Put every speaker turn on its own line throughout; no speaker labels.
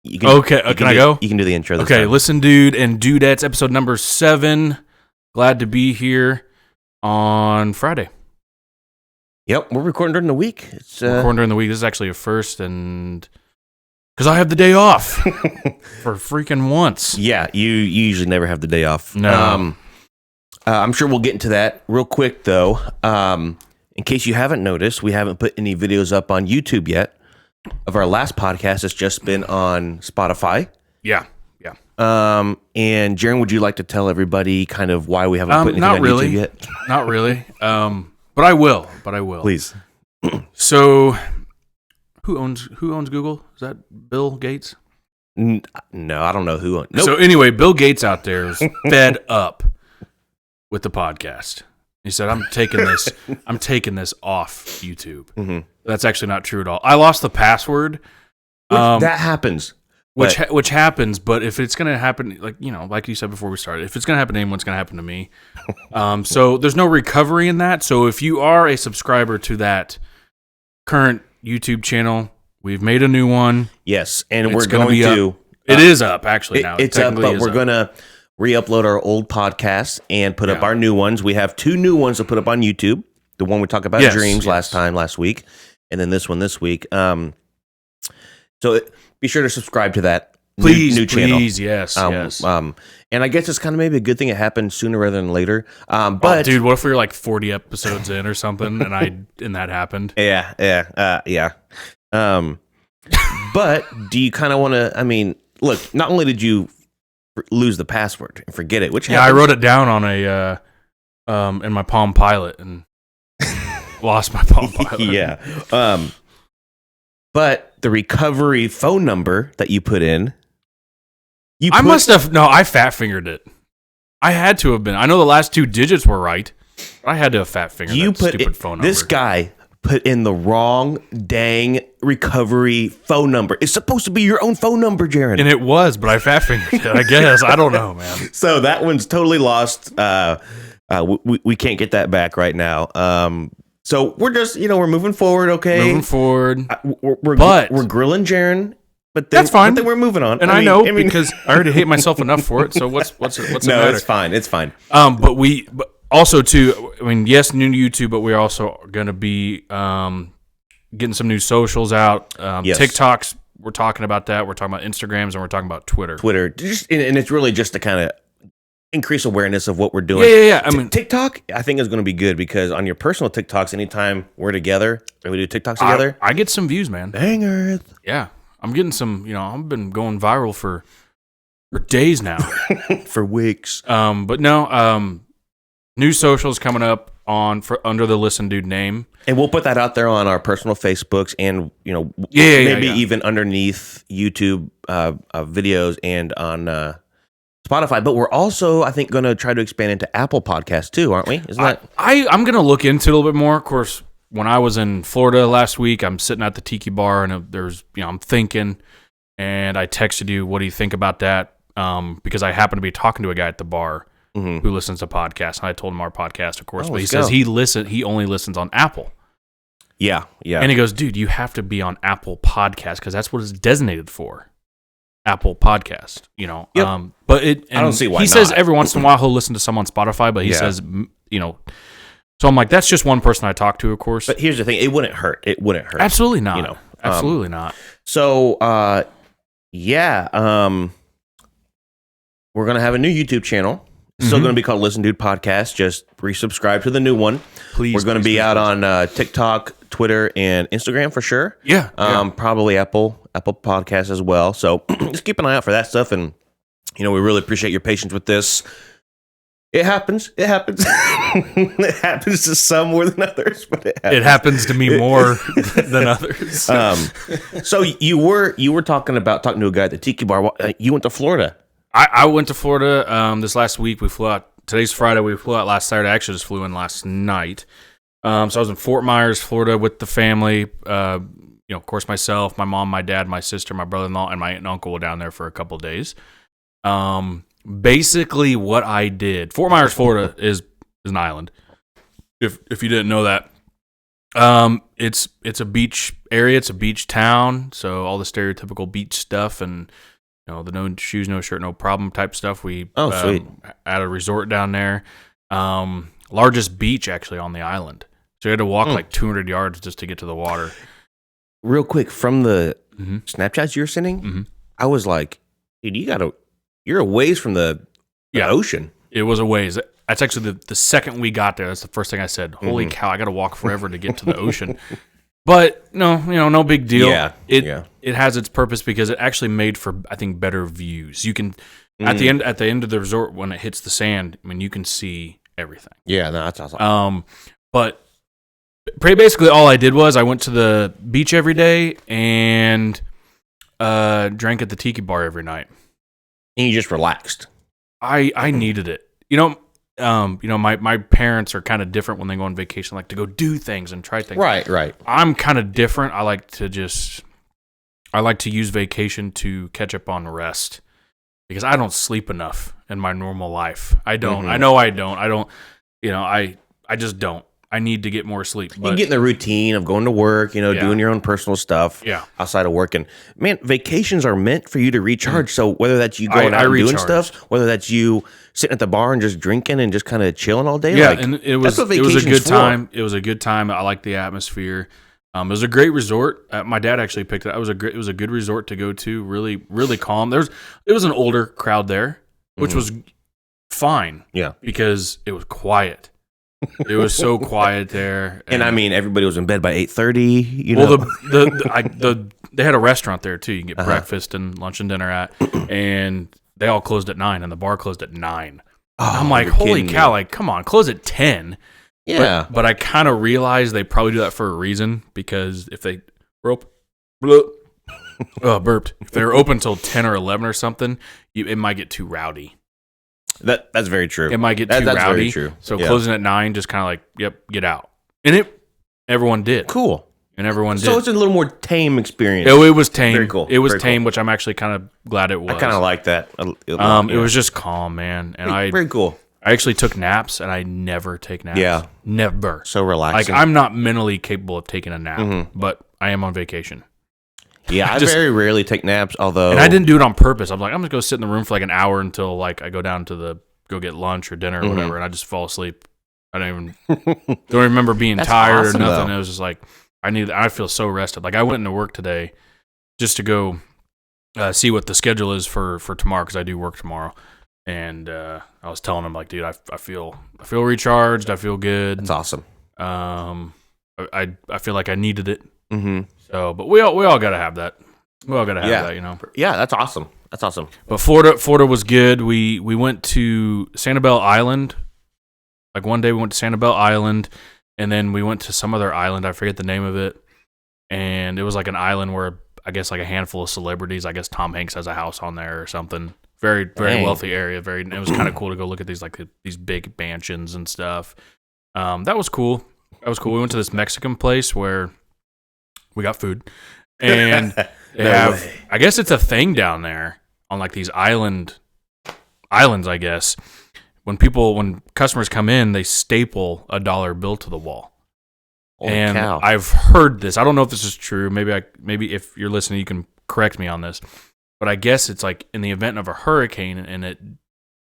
You can,
Okay, can I go?
You can do the intro this
Okay,
time.
listen, dude and dudettes, episode number 7. Glad to be here on Friday.
Yep, we're recording during the week. It's
Recording during the week. This is actually a first, and because I have the day off for freaking once.
Yeah, you usually never have the day off.
No.
I'm sure we'll get into that real quick, though. In case you haven't noticed, we haven't put any videos up on YouTube yet of our last podcast. It's just been on Spotify.
Yeah.
And Jaron, would you like to tell everybody kind of why we haven't put anything
not
on
really.
YouTube yet?
Not really. But I will.
Please.
So, who owns Google? Is that Bill Gates?
No, I don't know who. Nope.
So anyway, Bill Gates out there is fed up with the podcast. He said, "I'm taking this off YouTube."
Mm-hmm.
That's actually not true at all. I lost the password.
That happens.
Which happens, but if it's going to happen, like you said before we started, if it's going to happen to anyone, it's going to happen to me. So there's no recovery in that. So if you are a subscriber to that current YouTube channel, we've made a new one.
Yes, and
It's
we're
gonna
going
be
to.
up. It is up, actually, now.
It's up, but we're going to re-upload our old podcasts and put up our new ones. We have 2 new ones to put up on YouTube. The one we talked about dreams last week, and then this one this week. So be sure to subscribe to that new channel.
Please, yes.
And I guess it's kind of maybe a good thing it happened sooner rather than later. But
dude, what if we were like 40 episodes in or something, and that happened?
Yeah. But do you kind of want to? I mean, look. Not only did you lose the password and forget it, which
I wrote it down on a in my Palm Pilot and lost my Palm Pilot.
Yeah. But the recovery phone number that you put in,
I fat fingered it. I had to have been. I know the last 2 digits were right, but I had to have fat fingered that stupid phone number.
This guy put in the wrong dang recovery phone number. It's supposed to be your own phone number, Jaron.
And it was, but I fat fingered it, I guess. I don't know, man.
So that one's totally lost. We can't get that back right now. So we're just, we're moving forward, okay?
Moving forward.
We're grilling Jaron, but then,
that's fine.
But then we're moving on.
And I know because I already hate myself enough for it. So what's the matter?
No, it's fine.
But also too, I mean, yes, new to YouTube, but we're also going to be getting some new socials out.
Yes.
TikToks, we're talking about that. We're talking about Instagrams, and we're talking about Twitter.
And it's really just to kind of increase awareness of what we're doing.
Yeah. I mean,
TikTok, I think is going to be good because on your personal TikToks, anytime we're together and we do TikToks together,
I get some views, man.
Dang Earth.
Yeah, I'm getting some. I've been going viral for days now,
for weeks.
But no, new socials coming up under the Listen Dude name,
and we'll put that out there on our personal Facebooks and maybe even underneath YouTube videos and on Spotify, but we're also, I think, going to try to expand into Apple Podcasts too, aren't we?
I'm going to look into it a little bit more. Of course, when I was in Florida last week, I'm sitting at the Tiki Bar, and I'm thinking, and I texted you, what do you think about that? Because I happened to be talking to a guy at the bar who listens to podcasts, and I told him our podcast, of course, but he says he only listens on Apple.
Yeah.
And he goes, dude, you have to be on Apple Podcasts because that's what it's designated for. Apple Podcast,
Yep.
But I
don't see why
he
not.
says every once in a while he'll listen to some on Spotify, but he says, so I'm like, that's just one person I talk to, of course.
But here's the thing: it wouldn't hurt.
Absolutely not. Absolutely not.
So, we're gonna have a new YouTube channel. It's still gonna be called Listen Dude Podcast. Just resubscribe to the new one.
Please.
We're gonna be out on TikTok, Twitter, and Instagram for sure.
Yeah.
Probably Apple Podcasts as well. So just keep an eye out for that stuff. And we really appreciate your patience with this. It happens. It happens to some more than others, but
it happens to me more than others.
So you were talking to a guy at the Tiki Bar. You went to Florida.
I went to Florida this last week. We flew out. Today's Friday. We flew out last Saturday. I actually just flew in last night. So I was in Fort Myers, Florida, with the family. Of course, myself, my mom, my dad, my sister, my brother-in-law, and my aunt and uncle were down there for a couple of days. Basically, what I did, Fort Myers, Florida, is an island. If you didn't know that, It's a beach area. It's a beach town. So all the stereotypical beach stuff and the no shoes, no shirt, no problem type stuff. We
sweet.
At a resort down there. Largest beach actually on the island. So you had to walk like 200 yards just to get to the water.
Real quick, from the Snapchats you were sending, I was like, dude, you're a ways from the ocean.
It was a ways. That's actually the second we got there. That's the first thing I said. Holy cow, I got to walk forever to get to the ocean. But no big deal.
Yeah.
It has its purpose because it actually made for, I think, better views. You can at the end of the resort when it hits the sand, I mean, you can see everything.
Yeah, no, that's awesome.
But basically all I did was I went to the beach every day and drank at the tiki bar every night.
And you just relaxed.
I needed it. My parents are kind of different when they go on vacation, like to go do things and try things.
Right.
I'm kind of different. I like to use vacation to catch up on rest because I don't sleep enough in my normal life. I don't. I know I don't. I don't. I just don't. I need to get more sleep. But
you get in the routine of going to work, doing your own personal stuff outside of work. And, man, vacations are meant for you to recharge. So whether that's you going out and doing stuff, whether that's you sitting at the bar and just drinking and just kind of chilling all day.
Yeah, and it was a good time. It was a good time. I liked the atmosphere. It was a great resort. My dad actually picked it. It was a good resort to go to. Really, really calm. It was an older crowd there, which was fine. Yeah, because it was quiet. It was so quiet there,
and I mean, everybody was in bed by 8:30.
Well, they had a restaurant there too. You can get breakfast and lunch and dinner at, and they all closed at 9, and the bar closed at 9. I'm like, holy cow! Like, come on, close at 10.
Yeah,
but I kind of realized they probably do that for a reason because if they were open, burped. If they were open till 10 or 11 or something, it might get too rowdy.
That's very true.
It might get too rowdy. Very true. So closing at 9, just kind of like, yep, get out. And everyone did.
Cool.
And everyone did.
So it's a little more tame experience.
It was tame.
Very cool.
It was tame, which I'm actually kind of glad it was.
I kind of like that.
It was just calm, man. And
very cool.
I actually took naps, and I never take naps.
Yeah.
Never.
So relaxing.
Like, I'm not mentally capable of taking a nap, but I am on vacation.
Yeah, I very rarely take naps, although...
And I didn't do it on purpose. I'm like, I'm going to go sit in the room for like an hour until like I go down to go get lunch or dinner or whatever, and I just fall asleep. I don't remember being tired or nothing. Though. It was just like, I feel so rested. Like, I went into work today just to go see what the schedule is for tomorrow, because I do work tomorrow. And I was telling him, like, dude, I feel recharged. I feel good.
That's awesome.
I feel like I needed it. Mm-hmm. So, but we all got to have that. We all got to have that,
Yeah, that's awesome. That's awesome.
But Florida was good. We went to Sanibel Island. Like, one day we went to Sanibel Island, and then we went to some other island. I forget the name of it. And it was like an island where I guess like a handful of celebrities. I guess Tom Hanks has a house on there or something. Very, very wealthy area. It was kind of cool to go look at these big mansions and stuff. That was cool. We went to this Mexican place where we got food, and I guess it's a thing down there on like these islands. I guess when customers come in, they staple a dollar bill to the wall. Cow. I've heard this. I don't know if this is true. Maybe if you're listening, you can correct me on this. But I guess it's like in the event of a hurricane and it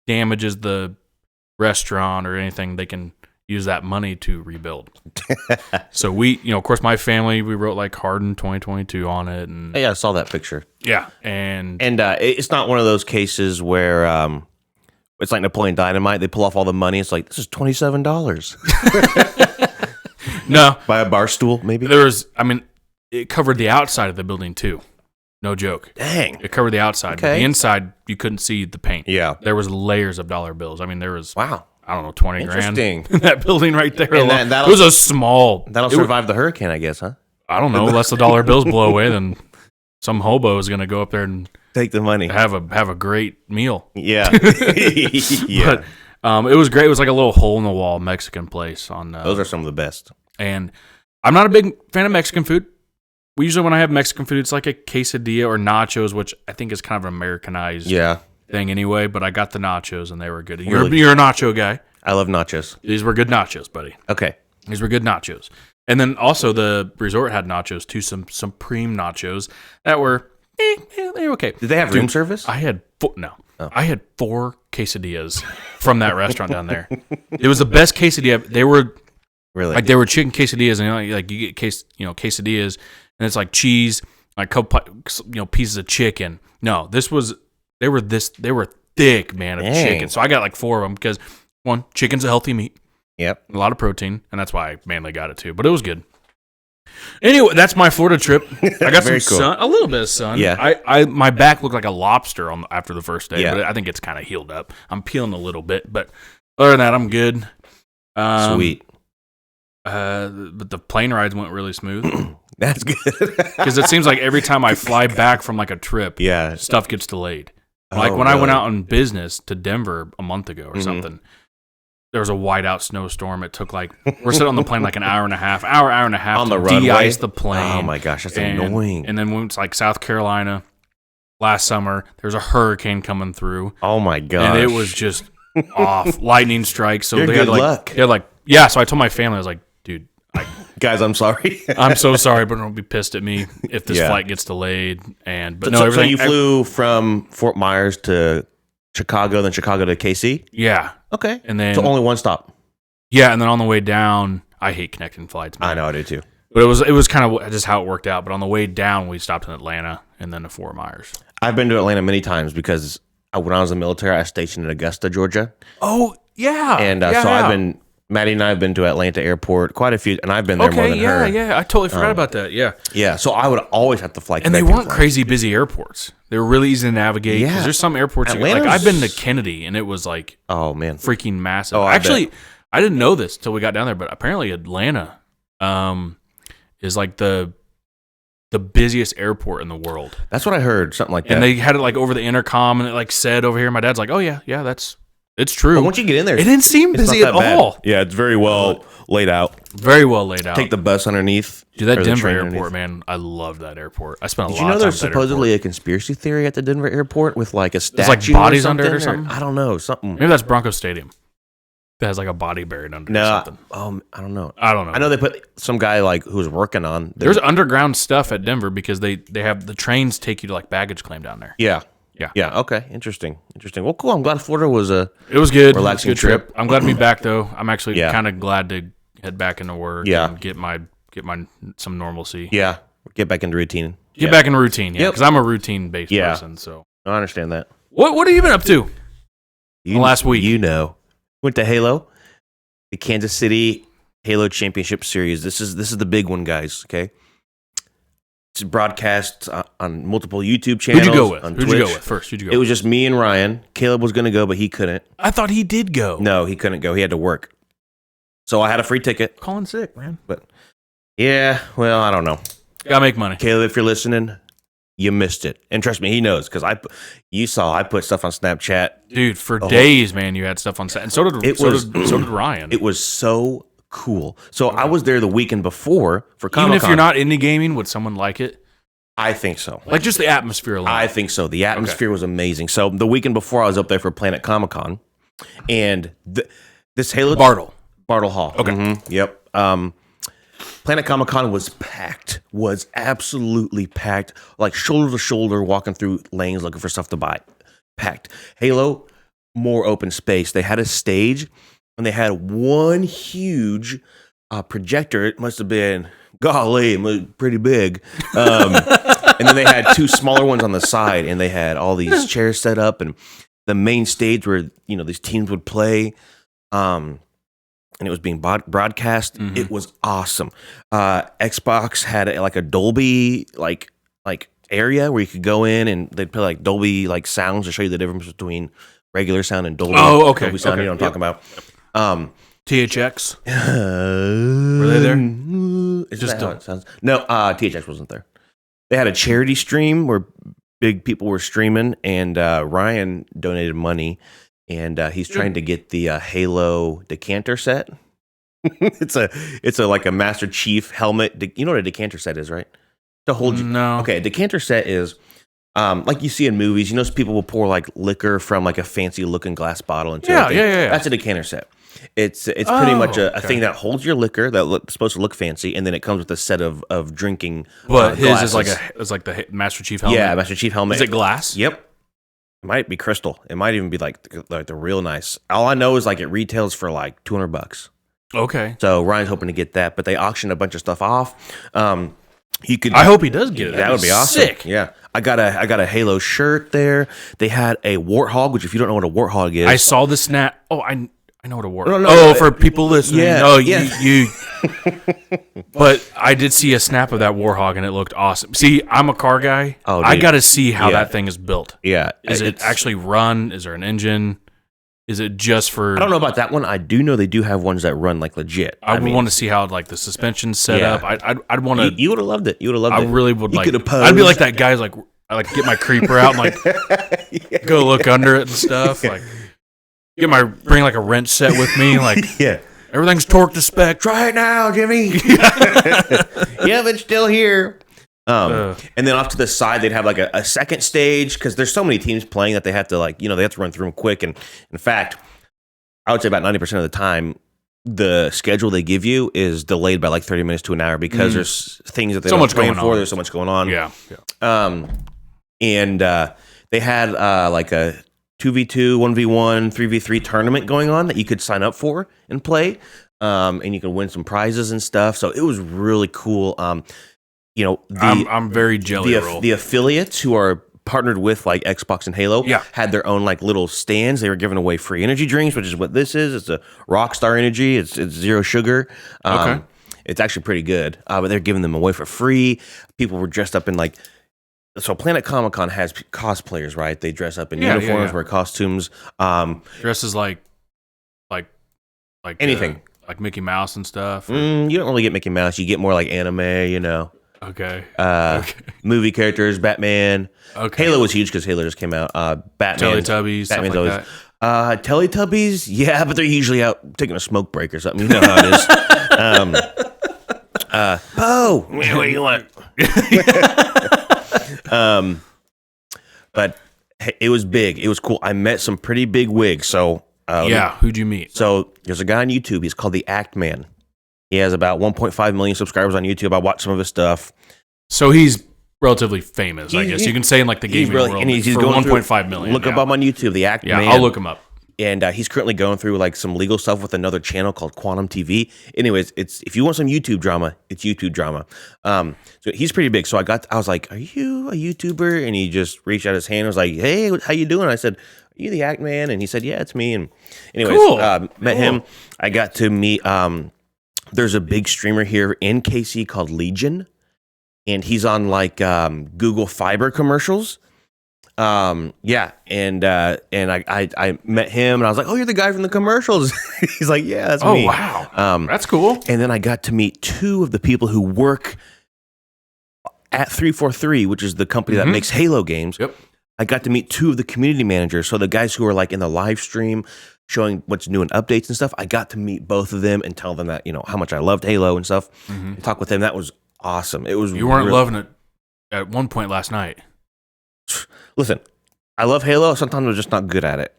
damages the restaurant or anything, they can use that money to rebuild. So we, of course, my family, we wrote like Harden 2022 on it. And
yeah, I saw that picture.
Yeah. And
it's not one of those cases where it's like Napoleon Dynamite. They pull off all the money. It's like, this is $27.
No.
Buy a bar stool, maybe?
It covered the outside of the building too. No joke.
Dang.
It covered the outside.
Okay.
But the inside, you couldn't see the paint.
Yeah.
There was layers of dollar bills. I mean, there was,
wow,
I don't know, 20 grand
in
that building right there.
And
it was a small.
That'll survive the hurricane, I guess, huh?
I don't know. Unless the dollar bills blow away, then some hobo is going to go up there and
take the money.
Have a great meal.
Yeah.
Yeah. But it was great. It was like a little hole in the wall Mexican place.
Those are some of the best.
And I'm not a big fan of Mexican food. Usually when I have Mexican food, it's like a quesadilla or nachos, which I think is kind of an Americanized thing anyway. But I got the nachos, and they were good. You're a nacho guy.
I love nachos.
These were good nachos, buddy.
Okay.
These were good nachos. And then also the resort had nachos too, some supreme nachos that were they were okay.
Did they have room service?
I had I had 4 quesadillas from that restaurant down there. It was the best quesadilla. They were
really
like they were chicken quesadillas, and like you get quesadillas, and it's like cheese, like pieces of chicken. No, they were thick, man, of chicken. So I got like 4 of them because one, chicken's a healthy meat.
Yep.
A lot of protein, and that's why I mainly got it too. But it was good. Anyway, that's my Florida trip. I got some sun, a little bit of sun.
Yeah.
My back looked like a lobster after the first day,
yeah.
but I think it's kind of healed up. I'm peeling a little bit, but other than that, I'm good.
Sweet.
But the plane rides went really smooth.
That's good.
Because it seems like every time I fly back from like a trip,
yeah,
stuff gets delayed. Like when I went out on business to Denver a month ago or something, there was a whiteout snowstorm. It took we're sitting on the plane like an hour and a half
on the runway,
de-ice the plane.
Oh my gosh, that's annoying.
And then when it's like South Carolina last summer, there's a hurricane coming through.
Oh my gosh.
And it was just off, lightning strikes. So they had
luck.
They're like, yeah. So I told my family, I was like, dude,
guys, I'm sorry.
I'm so sorry, but don't be pissed at me if this flight gets delayed.
So you flew from Fort Myers to Chicago, then Chicago to KC?
Yeah.
Okay.
And then
so only one stop.
Yeah, and then on the way down, I hate connecting flights, man.
I know, I do too.
But it was kind of just how it worked out. But on the way down, we stopped in Atlanta and then to Fort Myers.
I've been to Atlanta many times because when I was in the military, I was stationed in Augusta, Georgia.
Oh, yeah.
And so Maddie and I have been to Atlanta Airport quite a few, and I've been there more than her.
Yeah, I totally forgot about that. Yeah.
Yeah, so I would always have to fly.
And they weren't crazy busy airports. They were really easy to navigate. Yeah. There's some airports, like I've been to Kennedy, and it was like,
oh man,
freaking massive. Actually, I didn't know this till we got down there, but apparently Atlanta is like the busiest airport in the world.
That's what I heard, something like that.
And they had it like over the intercom, and it like said over here. My dad's like, oh yeah, it's true.
But once you get in there,
it didn't seem busy at all.
Yeah, it's very well laid out.
Very well laid out.
Take the bus underneath.
Dude, that Denver airport, man, I love that airport. I spent a lot of time.
Did you know there's supposedly a conspiracy theory at the Denver airport with like a statue?
There's like bodies under it or something?
I don't know, something.
Maybe that's Bronco Stadium. That has like a body buried under it or something.
I don't know.
I don't know.
I know they put some guy like who was working on.
There's underground stuff at Denver because they have the trains take you to like baggage claim down there.
Yeah. Okay. Interesting. Well, cool. I'm glad Florida was it was good. Relaxing
good trip. I'm glad to be back though. I'm actually kind of glad to head back into work. And get my some normalcy.
Yeah. Get back into routine.
Get back into routine. Yeah. Because I'm a routine based person. So
I understand that.
What have you been up to? Last week.
Went to Halo, the Kansas City Halo Championship Series. This is the big one, guys. Okay. It's broadcast on multiple YouTube channels.
Who'd you go with?
Who'd you go with
first?
It was just me and Ryan. Caleb was going to go, but he couldn't.
I thought he did go.
No, he couldn't go. He had to work. So I had a free ticket.
Calling sick, man.
But yeah, well, I don't know.
Gotta make money.
Caleb, if you're listening, you missed it. And trust me, he knows because I put stuff on Snapchat.
Dude, for days, man, you had stuff on Snapchat. And so did Ryan.
It was so cool. So I was there the weekend before for Comic-Con.
Even if you're not into gaming, would someone like it?
I think so.
Like just the atmosphere alone.
I think so. The atmosphere was amazing. So the weekend before, I was up there for Planet Comic-Con, and this Halo Bartle Hall.
Okay.
Mm-hmm. Yep. Planet Comic-Con was absolutely packed, like shoulder to shoulder, walking through lanes looking for stuff to buy. Packed. Halo, more open space. They had a stage, and they had one huge projector. It must have been, golly, it was pretty big. And then they had two smaller ones on the side, and they had all these chairs set up, and the main stage where these teams would play. And it was being broadcast. Mm-hmm. It was awesome. Xbox had like a Dolby like area where you could go in and they'd play like Dolby like sounds to show you the difference between regular sound and Dolby.
Oh, okay.
Dolby sound.
Okay.
You know what I'm talking about.
THX. Were they there?
It's just how it sounds. No, THX wasn't there. They had a charity stream where big people were streaming, and Ryan donated money. And he's trying to get the Halo decanter set. It's a like a Master Chief helmet. You know what a decanter set is, right? To hold you.
No.
Okay, a decanter set is like you see in movies. People will pour like liquor from like a fancy looking glass bottle into it.
Yeah.
That's a decanter set. It's pretty much a thing that holds your liquor that's supposed to look fancy, and then it comes with a set of drinking.
But his
glasses.
is like the Master Chief helmet.
Yeah, Master Chief helmet.
Is it glass?
Yep. It might be crystal. It might even be like the real nice. All I know is like it retails for like $200.
Okay.
So Ryan's hoping to get that, but they auctioned a bunch of stuff off. You could.
I hope he does get it.
That would be awesome.
Sick.
Yeah, I got a Halo shirt there. They had a warthog, which if you don't know what a warthog is,
I saw the snap. Oh, I know what a warthog.
No,
for people listening.
Yeah,
No,
yeah.
you. But I did see a snap of that warthog, and it looked awesome. See, I'm a car guy.
Oh,
I
dude.
got to see how
Yeah.
that thing is built.
Yeah,
Is it actually run? Is there an engine? Is it just for?
I don't know about that one. I do know they do have ones that run like legit.
I would want to see how like the suspension's set
Yeah.
up. I'd want to.
You would have loved it. You would have loved it.
I really would
You
like.
could have
I'd be
posed.
like that guy's like I like get my creeper out and like go look under it and stuff. Like bring like a wrench set with me. Like
Yeah.
everything's torqued to spec.
Try it now, Jimmy. Yep, it's still here. And then off to the side, they'd have like a second stage because there's so many teams playing that they have to like, they have to run through them quick. And in fact, I would say about 90% of the time, the schedule they give you is delayed by like 30 minutes to an hour because there's things that they
So
don't
much
plan
going
for.
on.
There's so much going on.
Yeah.
And they had like a 2v2, 1v1, 3v3 tournament going on that you could sign up for and play. And you can win some prizes and stuff. So it was really cool.
I'm very jelly roll.
The affiliates who are partnered with like Xbox and Halo had their own like little stands. They were giving away free energy drinks, which is what this is. It's a Rockstar Energy. It's zero sugar.
Okay.
It's actually pretty good. But they're giving them away for free. People were dressed up in like. So Planet Comic Con has cosplayers, right? They dress up in uniforms, wear costumes.
Dresses like
anything.
Like Mickey Mouse and stuff.
You don't really get Mickey Mouse. You get more like anime,
Okay.
movie characters, Batman.
Okay.
Halo was huge because Halo just came out. Batman.
Teletubbies, stuff
Batman's
like
always,
that.
Teletubbies, yeah, but they're usually out taking a smoke break or something. You know how it is. Poe, what do you want? But it was big. It was cool. I met some pretty big wigs. So
who'd you meet?
So there's a guy on YouTube. He's called the Act Man. He has about 1.5 million subscribers on YouTube. I watched some of his stuff.
So he's relatively famous, I guess you can say in like the gaming world.
And he's
for
going
1.5 million.
Look him up on YouTube, the Act Man.
I'll look him up.
And he's currently going through like some legal stuff with another channel called Quantum TV. Anyways, it's if you want some YouTube drama, it's YouTube drama. So he's pretty big. So I was like, "Are you a YouTuber?" And he just reached out his hand. I was like, "Hey, how you doing?" I said, "Are you the Act Man?" And he said, "Yeah, it's me." And anyways, met him. I got to meet. There's a big streamer here in KC called Legion, and he's on like Google Fiber commercials. And I met him and I was like, "Oh, you're the guy from the commercials." He's like, "Yeah, that's me."
Oh, wow. That's cool.
And then I got to meet two of the people who work at 343, which is the company that makes Halo games.
Yep.
I got to meet two of the community managers. So the guys who are like in the live stream showing what's new and updates and stuff. I got to meet both of them and tell them that, how much I loved Halo and stuff. And talk with them. That was awesome. It was
You weren't loving it at one point last night.
Listen, I love Halo. Sometimes I'm just not good at it.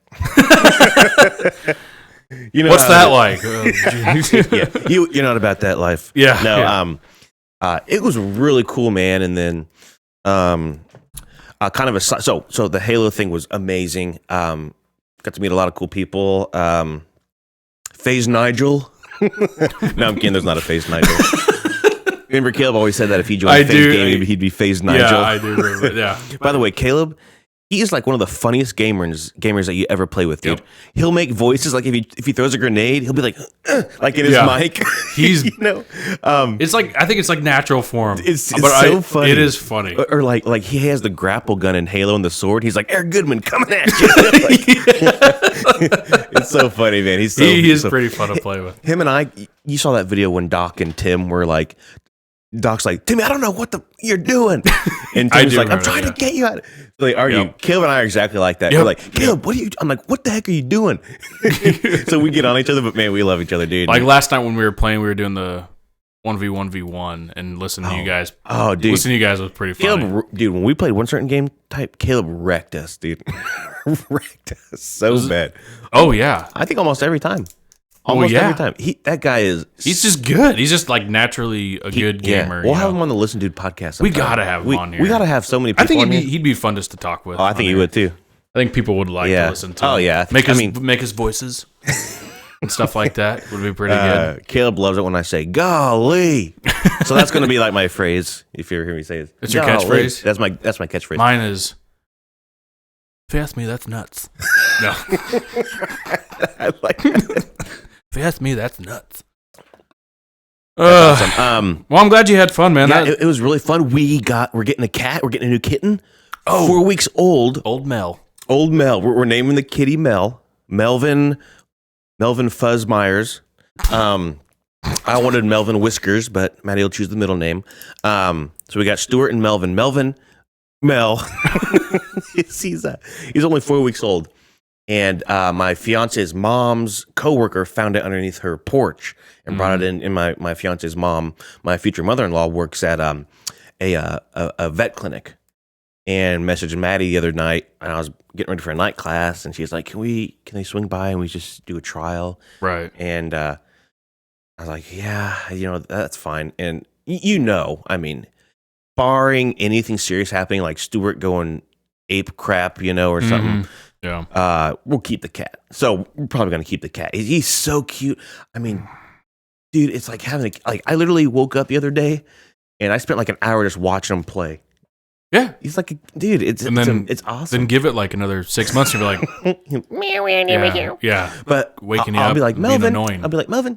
What's that like?
Yeah, you're not about that life.
Yeah.
No.
Yeah.
It was really cool, man. And then, kind of so the Halo thing was amazing. Got to meet a lot of cool people. FaZe Nigel. No, I'm kidding. There's not a FaZe Nigel. Remember, Caleb always said that if he joined FaZe game, he'd be FaZe Nigel.
Yeah, I do remember. Yeah.
By the way, Caleb, he is like one of the funniest gamers that you ever play with, dude. Yep. He'll make voices like if he throws a grenade, he'll be like in his mic.
He's it's like I think it's like natural for him.
It's so funny.
It is funny.
Or like he has the grapple gun in Halo and the sword. He's like Eric Goodman coming at you. It's so funny, man. He is
pretty fun to play with.
Him and I, you saw that video when Doc and Tim were like. Doc's like, "Timmy, I don't know what you're doing." And Tim's like, "I'm trying to get you out." Like, are you? Caleb and I are exactly like that. We're like, "Caleb, what are you?" I'm like, "What the heck are you doing?" So we get on each other, but man, we love each other, dude.
Like last night when we were playing, we were doing the 1v1v1 and listening to you guys.
Oh, dude.
Listening to you guys was pretty funny.
Caleb, dude, when we played one certain game type, Caleb wrecked us, dude. Wrecked us so bad.
Oh, yeah.
I think almost every time. almost every time. That guy
he's just good. He's just like naturally a good gamer.
We'll have him on the Listen Dude podcast sometime.
We gotta have him on here.
We gotta have so many people.
I think he'd be fun just to talk with.
Oh, I think he would too.
I think people would like to listen to him.
Oh yeah,
make his voices and stuff like that would be pretty good.
Caleb loves it when I say "golly," so that's going to be like my phrase. If you ever hear me say it,
it's your catchphrase.
That's my catchphrase.
Mine is, "If you ask me, that's nuts." No,
I like that.
If you ask me, that's nuts. Awesome. Well, I'm glad you had fun, man.
Yeah, it was really fun. We're getting a cat. We're getting a new kitten. 4 weeks old.
Old Mel.
We're naming the kitty Mel. Melvin Fuzz Myers. I wanted Melvin Whiskers, but Maddie will choose the middle name. So we got Stuart and Melvin. Mel. he's only 4 weeks old. And my fiance's mom's coworker found it underneath her porch and brought it in. And my fiance's mom, my future mother-in-law, works at a vet clinic. And messaged Maddie the other night, and I was getting ready for a night class, and she's like, "Can they swing by and we just do a trial?"
Right.
And I was like, "Yeah, that's fine." And I mean, barring anything serious happening, like Stuart going ape crap, or something.
Yeah.
We'll keep the cat. So we're probably gonna keep the cat. He's so cute. I mean, dude, it's like I literally woke up the other day, and I spent like an hour just watching him play.
Yeah,
he's like, dude, it's awesome.
Then give it like another 6 months and be like, yeah.
But
waking you
I'll
up,
be like, Melvin.
Annoying.
I'll be like, Melvin.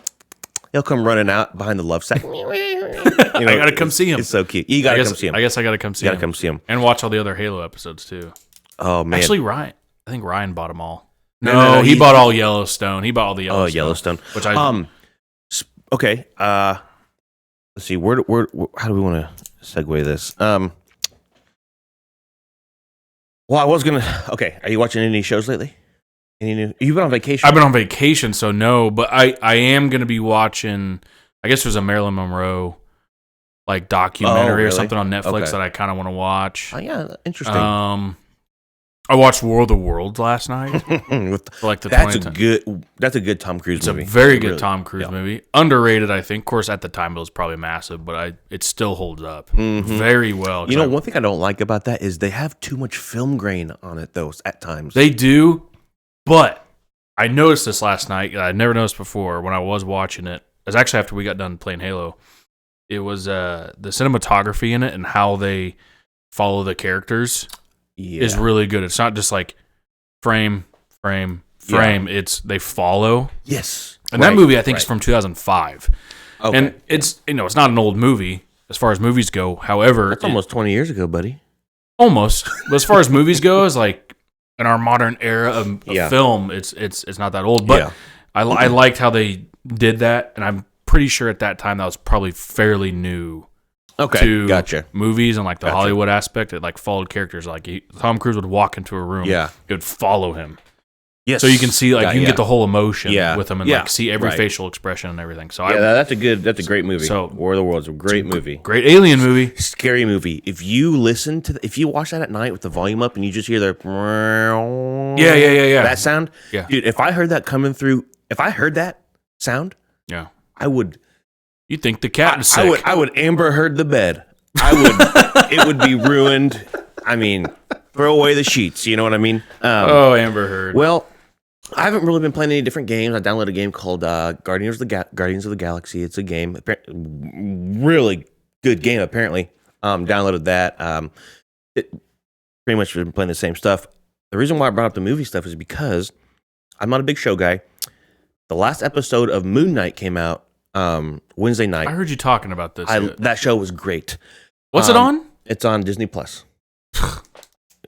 He'll come running out behind the love sack.
I gotta come see him.
It's so cute. You gotta come see him.
I guess I gotta come see him.
You gotta come see him
and watch all the other Halo episodes too.
Oh man,
actually, I think Ryan bought them all. No, he bought all Yellowstone. He bought all the Yellowstone.
Oh, Yellowstone.
Which I
okay. Let's see. Where? How do we want to segue this? Well, I was gonna. Okay, are you watching any shows lately? Any new? You've been on vacation.
I've been on vacation, so no. But I am gonna be watching. I guess there's a Marilyn Monroe like documentary or something on Netflix that I kind of want to watch.
Oh yeah, interesting.
I watched War of the Worlds last night.
That's a good Tom Cruise movie.
It's a very good Tom Cruise movie. Underrated, I think. Of course, at the time it was probably massive, but it still holds up very well.
One thing I don't like about that is they have too much film grain on it, though, at times.
They do, but I noticed this last night. I never noticed before when I was watching it. It was actually after we got done playing Halo. It was the cinematography in it and how they follow the characters. Is really good. It's not just like frame. It's they follow.
Yes.
And that movie I think is from 2005.
Okay.
And it's it's not an old movie as far as movies go. However,
that's almost 20 years ago, buddy.
Almost. But as far as movies go, is like in our modern era of film, it's not that old. But I liked how they did that, and I'm pretty sure at that time that was probably fairly new.
Okay, gotcha.
Movies and like the Hollywood aspect, it like followed characters. Like Tom Cruise would walk into a room, it would follow him.
Yes,
so you can see you can get the whole emotion with him and like see every
right.
facial expression and everything. So
that's a great movie.
So
War of the Worlds, a great movie,
great alien movie,
scary movie. If you listen to, if you watch that at night with the volume up and you just hear the that sound, dude. If I heard that coming through, if I heard that sound, I would.
You think the cat is sick?
I would Amber Heard the bed. I would. It would be ruined. I mean, throw away the sheets. You know what I mean?
Amber Heard.
Well, I haven't really been playing any different games. I downloaded a game called Guardians of the Galaxy. It's a game, really good game. Apparently, downloaded that. It pretty much been playing the same stuff. The reason why I brought up the movie stuff is because I'm not a big show guy. The last episode of Moon Knight came out Wednesday night.
I heard you talking about this.
That show was great.
What's it on?
It's on Disney Plus.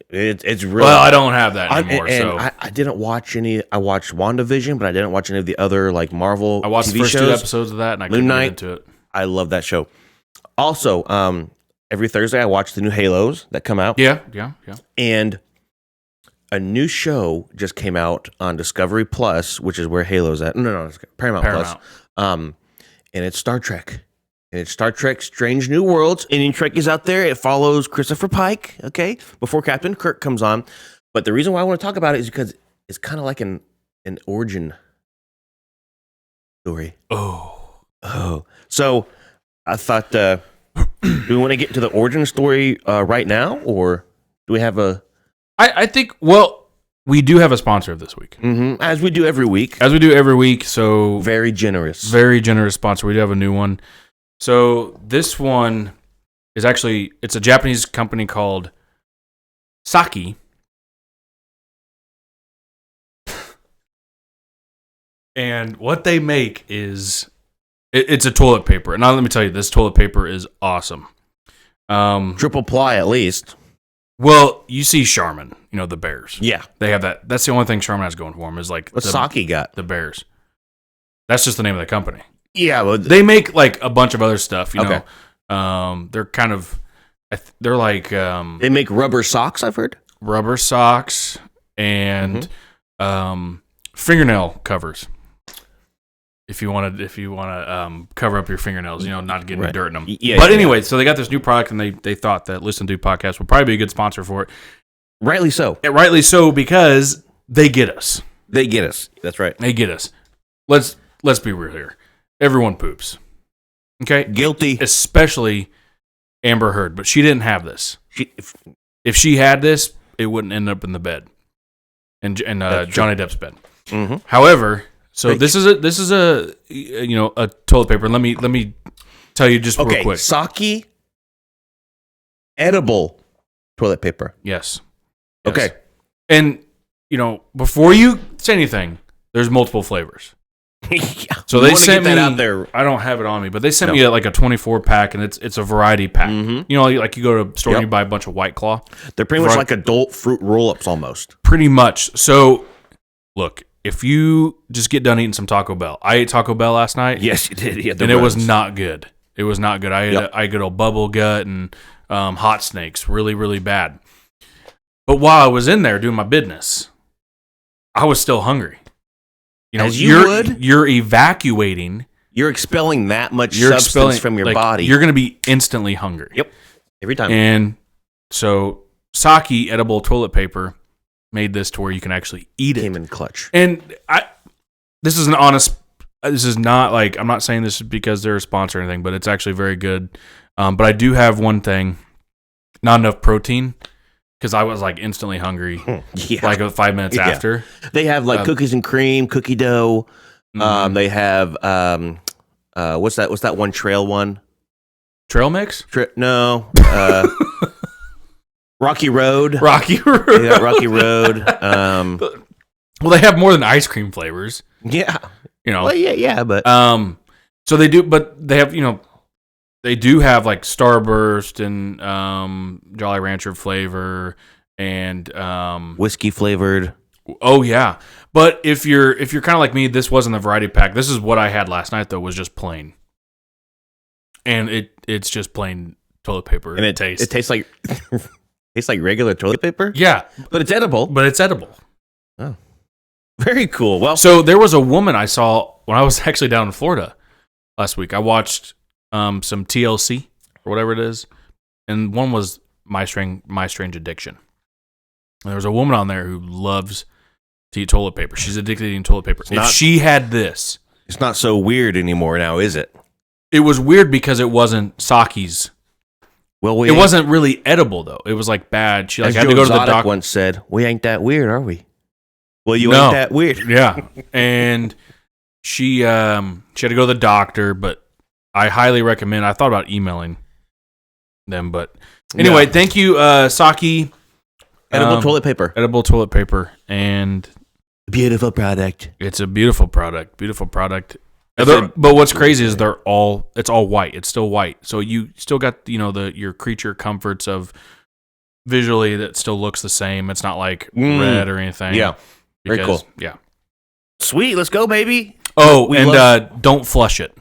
It's really
well. I don't have that anymore.
I didn't watch any. I watched WandaVision, but I didn't watch any of the other like Marvel.
I watched
TV
the first
shows.
2 episodes of that, and I couldn't get into it.
I love that show. Also, every Thursday I watch the new Halos that come out.
Yeah.
And a new show just came out on Discovery Plus, which is where Halo's at. No, it's Paramount Plus. And it's Star Trek. And it's Star Trek Strange New Worlds. Any Trekkies out there, it follows Christopher Pike, okay, before Captain Kirk comes on. But the reason why I want to talk about it is because it's kind of like an origin story.
Oh.
So I thought, do we want to get to the origin story right now, or do we have a?
I think. Well, we do have a sponsor this week,
as we do every week.
So
Very generous
sponsor. We do have a new one. So this one is actually it's a Japanese company called Saki. And what they make is it's a toilet paper. And now let me tell you, this toilet paper is awesome.
Triple ply at least.
Well, you see Charmin, the Bears.
Yeah,
they have that. That's the only thing Charmin has going for them is like
what Saki got.
The Bears. That's just the name of the company.
Yeah, well,
they make like a bunch of other stuff. You
okay.
know, they're kind of they're like
they make rubber socks. I've heard
rubber socks and fingernail covers. If you want to cover up your fingernails, not get any dirt in them.
Yeah,
but anyway, so they got this new product, and they thought that Listen Dude Podcast would probably be a good sponsor for it.
Rightly so.
And rightly so, because they get us.
They get us. That's right.
They get us. Let's be real here. Everyone poops. Okay?
Guilty.
Especially Amber Heard, but she didn't have this. If she had this, it wouldn't end up in the bed. In Johnny Depp's bed.
Mm-hmm.
However, so this is a toilet paper. Let me tell you just real quick.
Saki edible toilet paper.
Yes.
Okay.
And before you say anything, there's multiple flavors.
Yeah.
So they sent me
that out there.
I don't have it on me, but they sent me like a 24 pack, and it's a variety pack.
Mm-hmm.
Like you go to a store and you buy a bunch of White Claw.
They're pretty much like adult fruit roll-ups almost.
Pretty much. So look, if you just get done eating some Taco Bell, I ate Taco Bell last night.
Yes, you did.
And it was not good. It was not good. I ate good old bubble gut and hot snakes, really, really bad. But while I was in there doing my business, I was still hungry. You're evacuating.
You're expelling that much substance from your body.
You're going to be instantly hungry.
Yep. Every time.
And so Saki edible toilet paper made this to where you can actually eat it.
Came in clutch.
And this is not like, I'm not saying this because they're a sponsor or anything, but it's actually very good. But I do have one thing, not enough protein, because I was like instantly hungry, like 5 minutes after.
They have like cookies and cream, cookie dough. Mm-hmm. They have what's that one trail one?
Trail mix?
No. Rocky Road.
Rocky Road.
They got Rocky Road.
Well, they have more than ice cream flavors.
Yeah.
Well,
yeah, but
so they do, but they have, they do have like Starburst and Jolly Rancher flavor and
whiskey flavored.
Oh yeah. But if you're kind of like me, this wasn't a variety pack. This is what I had last night though, was just plain. And it's just plain toilet paper.
And it tastes like tastes like regular toilet paper?
Yeah.
But it's edible.
Oh.
Very cool. Well,
so there was a woman I saw when I was actually down in Florida last week. I watched some TLC or whatever it is, and one was My Strange Addiction. And there was a woman on there who loves to eat toilet paper. She's addicted to eating toilet paper. If she had this,
it's not so weird anymore now, is it?
It was weird because it wasn't Saki's.
Well,
it wasn't really edible though. It was like bad. She
had to go to the doctor. Once said, "We ain't that weird, are we?" Well, you ain't that weird.
Yeah. And she had to go to the doctor, but I highly recommend. I thought about emailing them, but anyway, thank you, Saki.
Edible toilet paper.
Edible toilet paper, and
beautiful product.
It's a beautiful product. Beautiful product. But what's crazy is it's all white. It's still white, so you still got your creature comforts of visually that still looks the same. It's not like red or anything.
Yeah, very cool.
Yeah,
sweet. Let's go, baby.
Oh, don't flush it.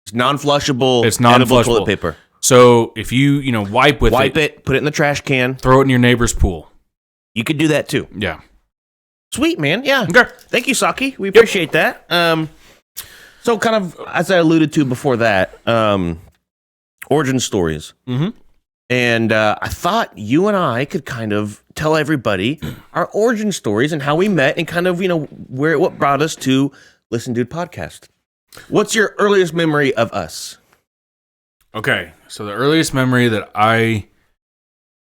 It's non-flushable.
It's non-flushable
toilet paper.
So if you wipe
it, put it in the trash can,
throw it in your neighbor's pool.
You could do that too.
Yeah.
Sweet, man. Yeah.
Okay.
Thank you, Saki. We appreciate that. So kind of as I alluded to before that, origin stories.
Mm-hmm.
And I thought you and I could kind of tell everybody our origin stories and how we met and kind of what brought us to Listen Dude Podcast. What's your earliest memory of us?
Okay, so the earliest memory that I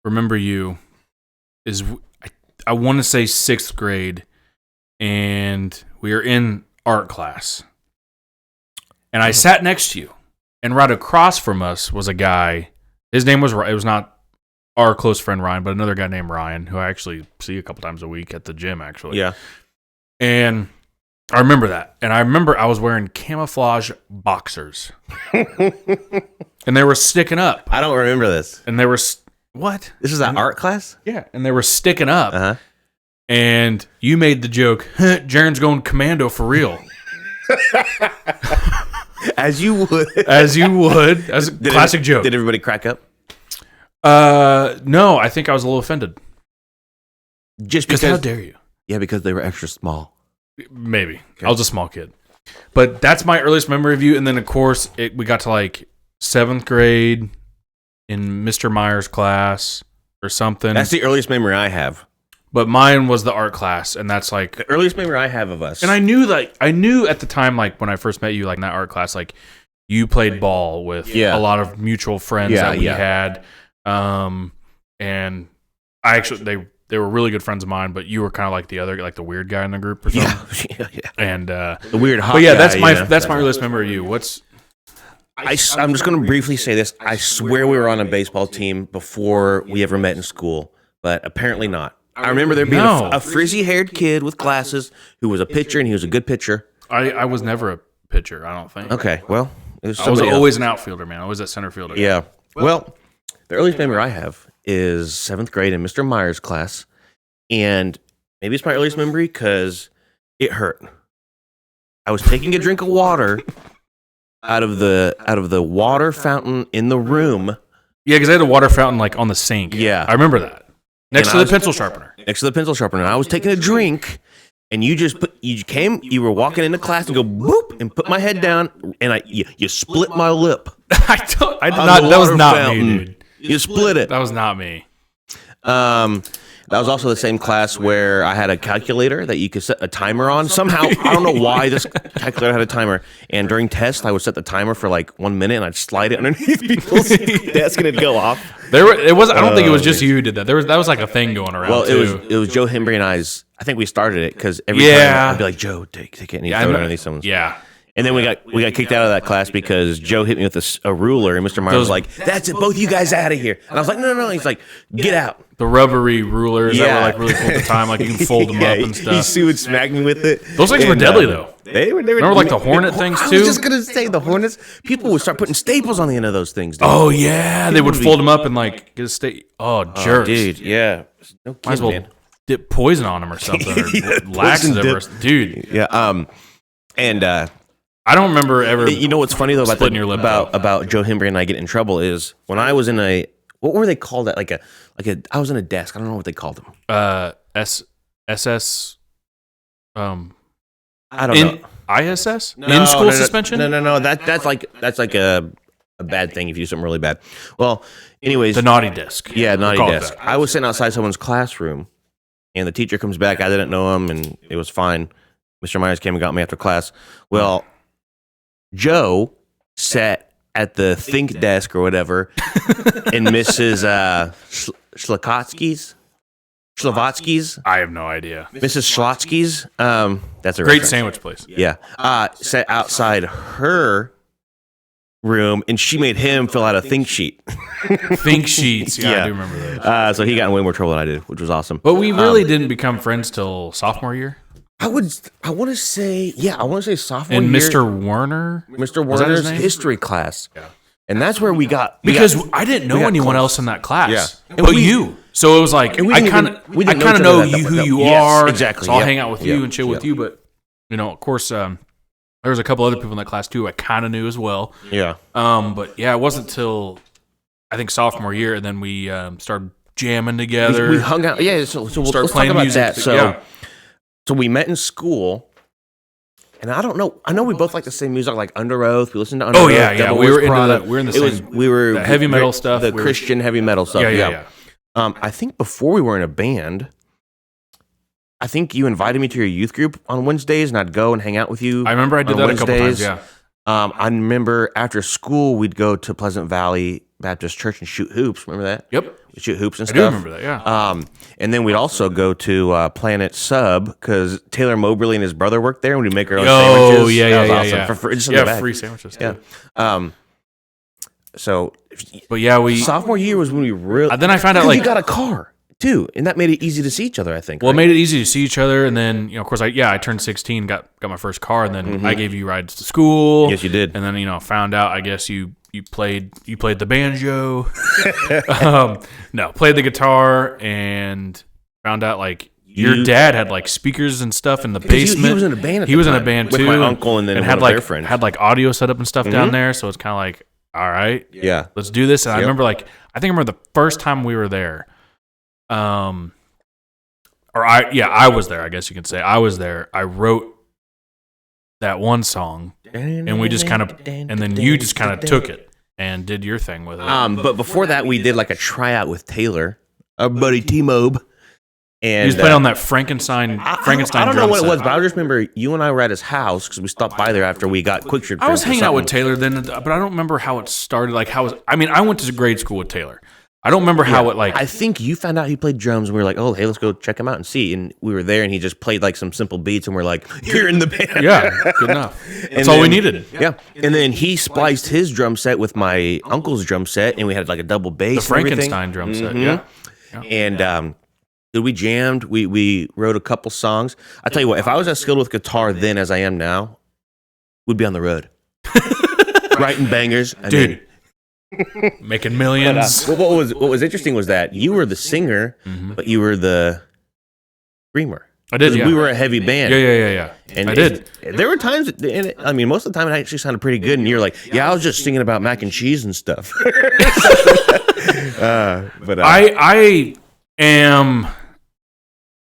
remember you is I want to say 6th grade, and we were in art class. And I sat next to you, and right across from us was a guy. His name was, it was not our close friend Ryan, but another guy named Ryan, who I actually see a couple times a week at the gym, actually.
Yeah.
And I remember that. And I remember I was wearing camouflage boxers. And they were sticking up.
I don't remember this.
And they were, what?
This is an art class?
Yeah. And they were sticking up.
Uh-huh.
And you made the joke, Jaren's going commando for real.
As you would.
As you would. As a classic joke.
Did everybody crack up?
No, I think I was a little offended.
Just because.
How dare you?
Yeah, because they were extra small.
Maybe. Okay. I was a small kid. But that's my earliest memory of you. And then, of course, we got to like 7th grade in Mr. Meyer's class or something.
That's the earliest memory I have.
But mine was the art class, and that's like
the earliest memory I have of us.
And I knew at the time, like when I first met you, like in that art class, like you played ball with a lot of mutual friends that we had. And I actually they were really good friends of mine, but you were kind of like the other, like the weird guy in the group or something. Yeah. And the
weird hot
But yeah,
guy,
that's my earliest memory of you.
I'm just going to briefly say this. I swear we were on a baseball team before we ever met in school, but apparently not. I remember there being a frizzy-haired kid with glasses who was a pitcher, and he was a good pitcher.
I was never a pitcher, I don't think.
Okay, well,
I was always an outfielder, man. I was a center fielder.
Yeah. Well, the earliest memory I have is 7th grade in Mr. Meyer's class, and maybe it's my earliest memory because it hurt. I was taking a drink of water out of the water fountain in the room.
Yeah, because I had a water fountain like on the sink.
Yeah,
I remember that. Next to the pencil sharpener.
Next to the pencil sharpener. And I was taking a drink, and you were walking into class and go boop and put my head down, and you split my lip.
I did not. That was not me, dude.
You split it.
That was not me.
That was also the same class where I had a calculator that you could set a timer on. Somehow, I don't know why this calculator had a timer. And during tests, I would set the timer for like 1 minute, and I'd slide it underneath people's desk, and it'd go off.
I don't think it was just you who did that. That was like a thing going around.
Well,
too.
it was Joe Hembry and I's. I think we started it because every time I'd be like, Joe, take it, and he'd throw it underneath someone's.
Yeah.
And then we got kicked out of that class because Joe hit me with a ruler, and Mr. Meyer was like, "That's it, both you guys out of here." And I was like, "No." He's like, "Get out."
The rubbery rulers that were like really cool at the time, like you can fold them up and stuff.
He would smack me with it.
Those things were deadly though.
They were.
Remember like the Hornet things too?
I was just gonna say the Hornets. People would start putting staples on the end of those things. Dude.
Oh yeah, they would fold them up and like get a staple. Oh jerks,
dude. Yeah.
No kidding, might as well dip poison on them or something, or laxative, dude.
Yeah. And.
I don't remember ever.
You know what's funny though about
your lip
about Joe Hembry and I getting in trouble is when I was in what were they called? I was in a desk. I don't know what they called them.
SS.
I don't know.
ISS? In school suspension?
No. That's like a bad thing if you do something really bad. Well, anyways,
the naughty desk.
Yeah, naughty desk. I was sitting outside someone's classroom, and the teacher comes back. I didn't know him, and it was fine. Mr. Myers came and got me after class. Well. Joe sat at the think desk or whatever in Mrs. Slavatsky's.
I have no idea.
Mrs. Schlotsky's. That's a
great sandwich place.
Yeah. Sat outside her room, and she made him fill out a think sheet.
Think sheets. Yeah, I do remember those.
So he got in way more trouble than I did, which was awesome.
But we really didn't become friends till sophomore year.
I want to say sophomore
and
year.
Mr. Werner's
history class. Yeah. And that's where we got...
I didn't know anyone else in that class. Yeah. But you. So it was like, I kind of know who you are.
Exactly.
So I'll hang out with you and chill with you. But, of course, there was a couple other people in that class too I kind of knew as well.
Yeah.
But yeah, it wasn't till, I think, sophomore year, and then we started jamming together.
We hung out. Yeah, so we'll start playing talk about music. That. So we met in school, and I don't know. I know we both like the same music, like Under Oath. We listened to Under Oath.
Oh yeah. We were into that. We were in the same.
We were
the heavy metal stuff.
The Christian heavy metal stuff. Yeah. I think before we were in a band, I think you invited me to your youth group on Wednesdays, and I'd go and hang out with you.
I remember I did that Wednesdays. A couple times.
I remember after school we'd go to Pleasant Valley Baptist Church and shoot hoops. Remember that?
Yep.
We'd shoot hoops and
I
stuff.
do remember that, yeah.
And then we'd also go to Planet Sub because Taylor Moberly and his brother worked there, and we'd make our own sandwiches.
Oh, yeah,
that was
yeah,
awesome.
yeah.
For free, just in the back.
Free sandwiches.
Yeah.
But yeah,
sophomore year was when we really.
Then I found out
we got a car too, and that made it easy to see each other. I think.
Well, it made it easy to see each other, and then of course, I turned 16, got my first car, and then I gave you rides to school.
Yes, you did.
And then found out. I guess you played the banjo. Played the guitar, and found out like. Your dad had like speakers and stuff in the basement.
He was in a band.
He was in a band
with
too,
my uncle, and then
had
one of their friends.
Had like audio set up and stuff down there. So it's kind of like, all right,
yeah,
let's do this. And I remember I remember the first time we were there. I was there. I guess you could say I was there. I wrote that one song, and we just kind of, and then you just kind of took it and did your thing with it.
But before that, we did like a tryout with Taylor, our buddy T-Mobe. And
he was playing on that Frankenstein
I don't know what it was, but I just remember you and I were at his house because we stopped by there after we got Quick Trip.
I was hanging out with Taylor then, but I don't remember how it started. Like I went to grade school with Taylor. I don't remember how it
I think you found out he played drums, and we were like, "Oh, hey, let's go check him out and see." And we were there, and he just played like some simple beats, and we're like, "You're in the band."
Yeah, good enough. That's all we needed.
Yeah, and then he spliced his drum set with my uncle's drum set, and we had like a double bass.
The Frankenstein drum set. Yeah.
And we jammed. We wrote a couple songs. I tell you what, if I was as skilled with guitar then as I am now, we'd be on the road, writing bangers,
dude. Making millions.
But, what was interesting was that you were the singer, but you were the screamer.
I did. Yeah.
We were a heavy band.
Yeah. And I did.
There were times. I mean, most of the time it actually sounded pretty good, and you're like, "Yeah, I was just singing about mac and cheese and stuff."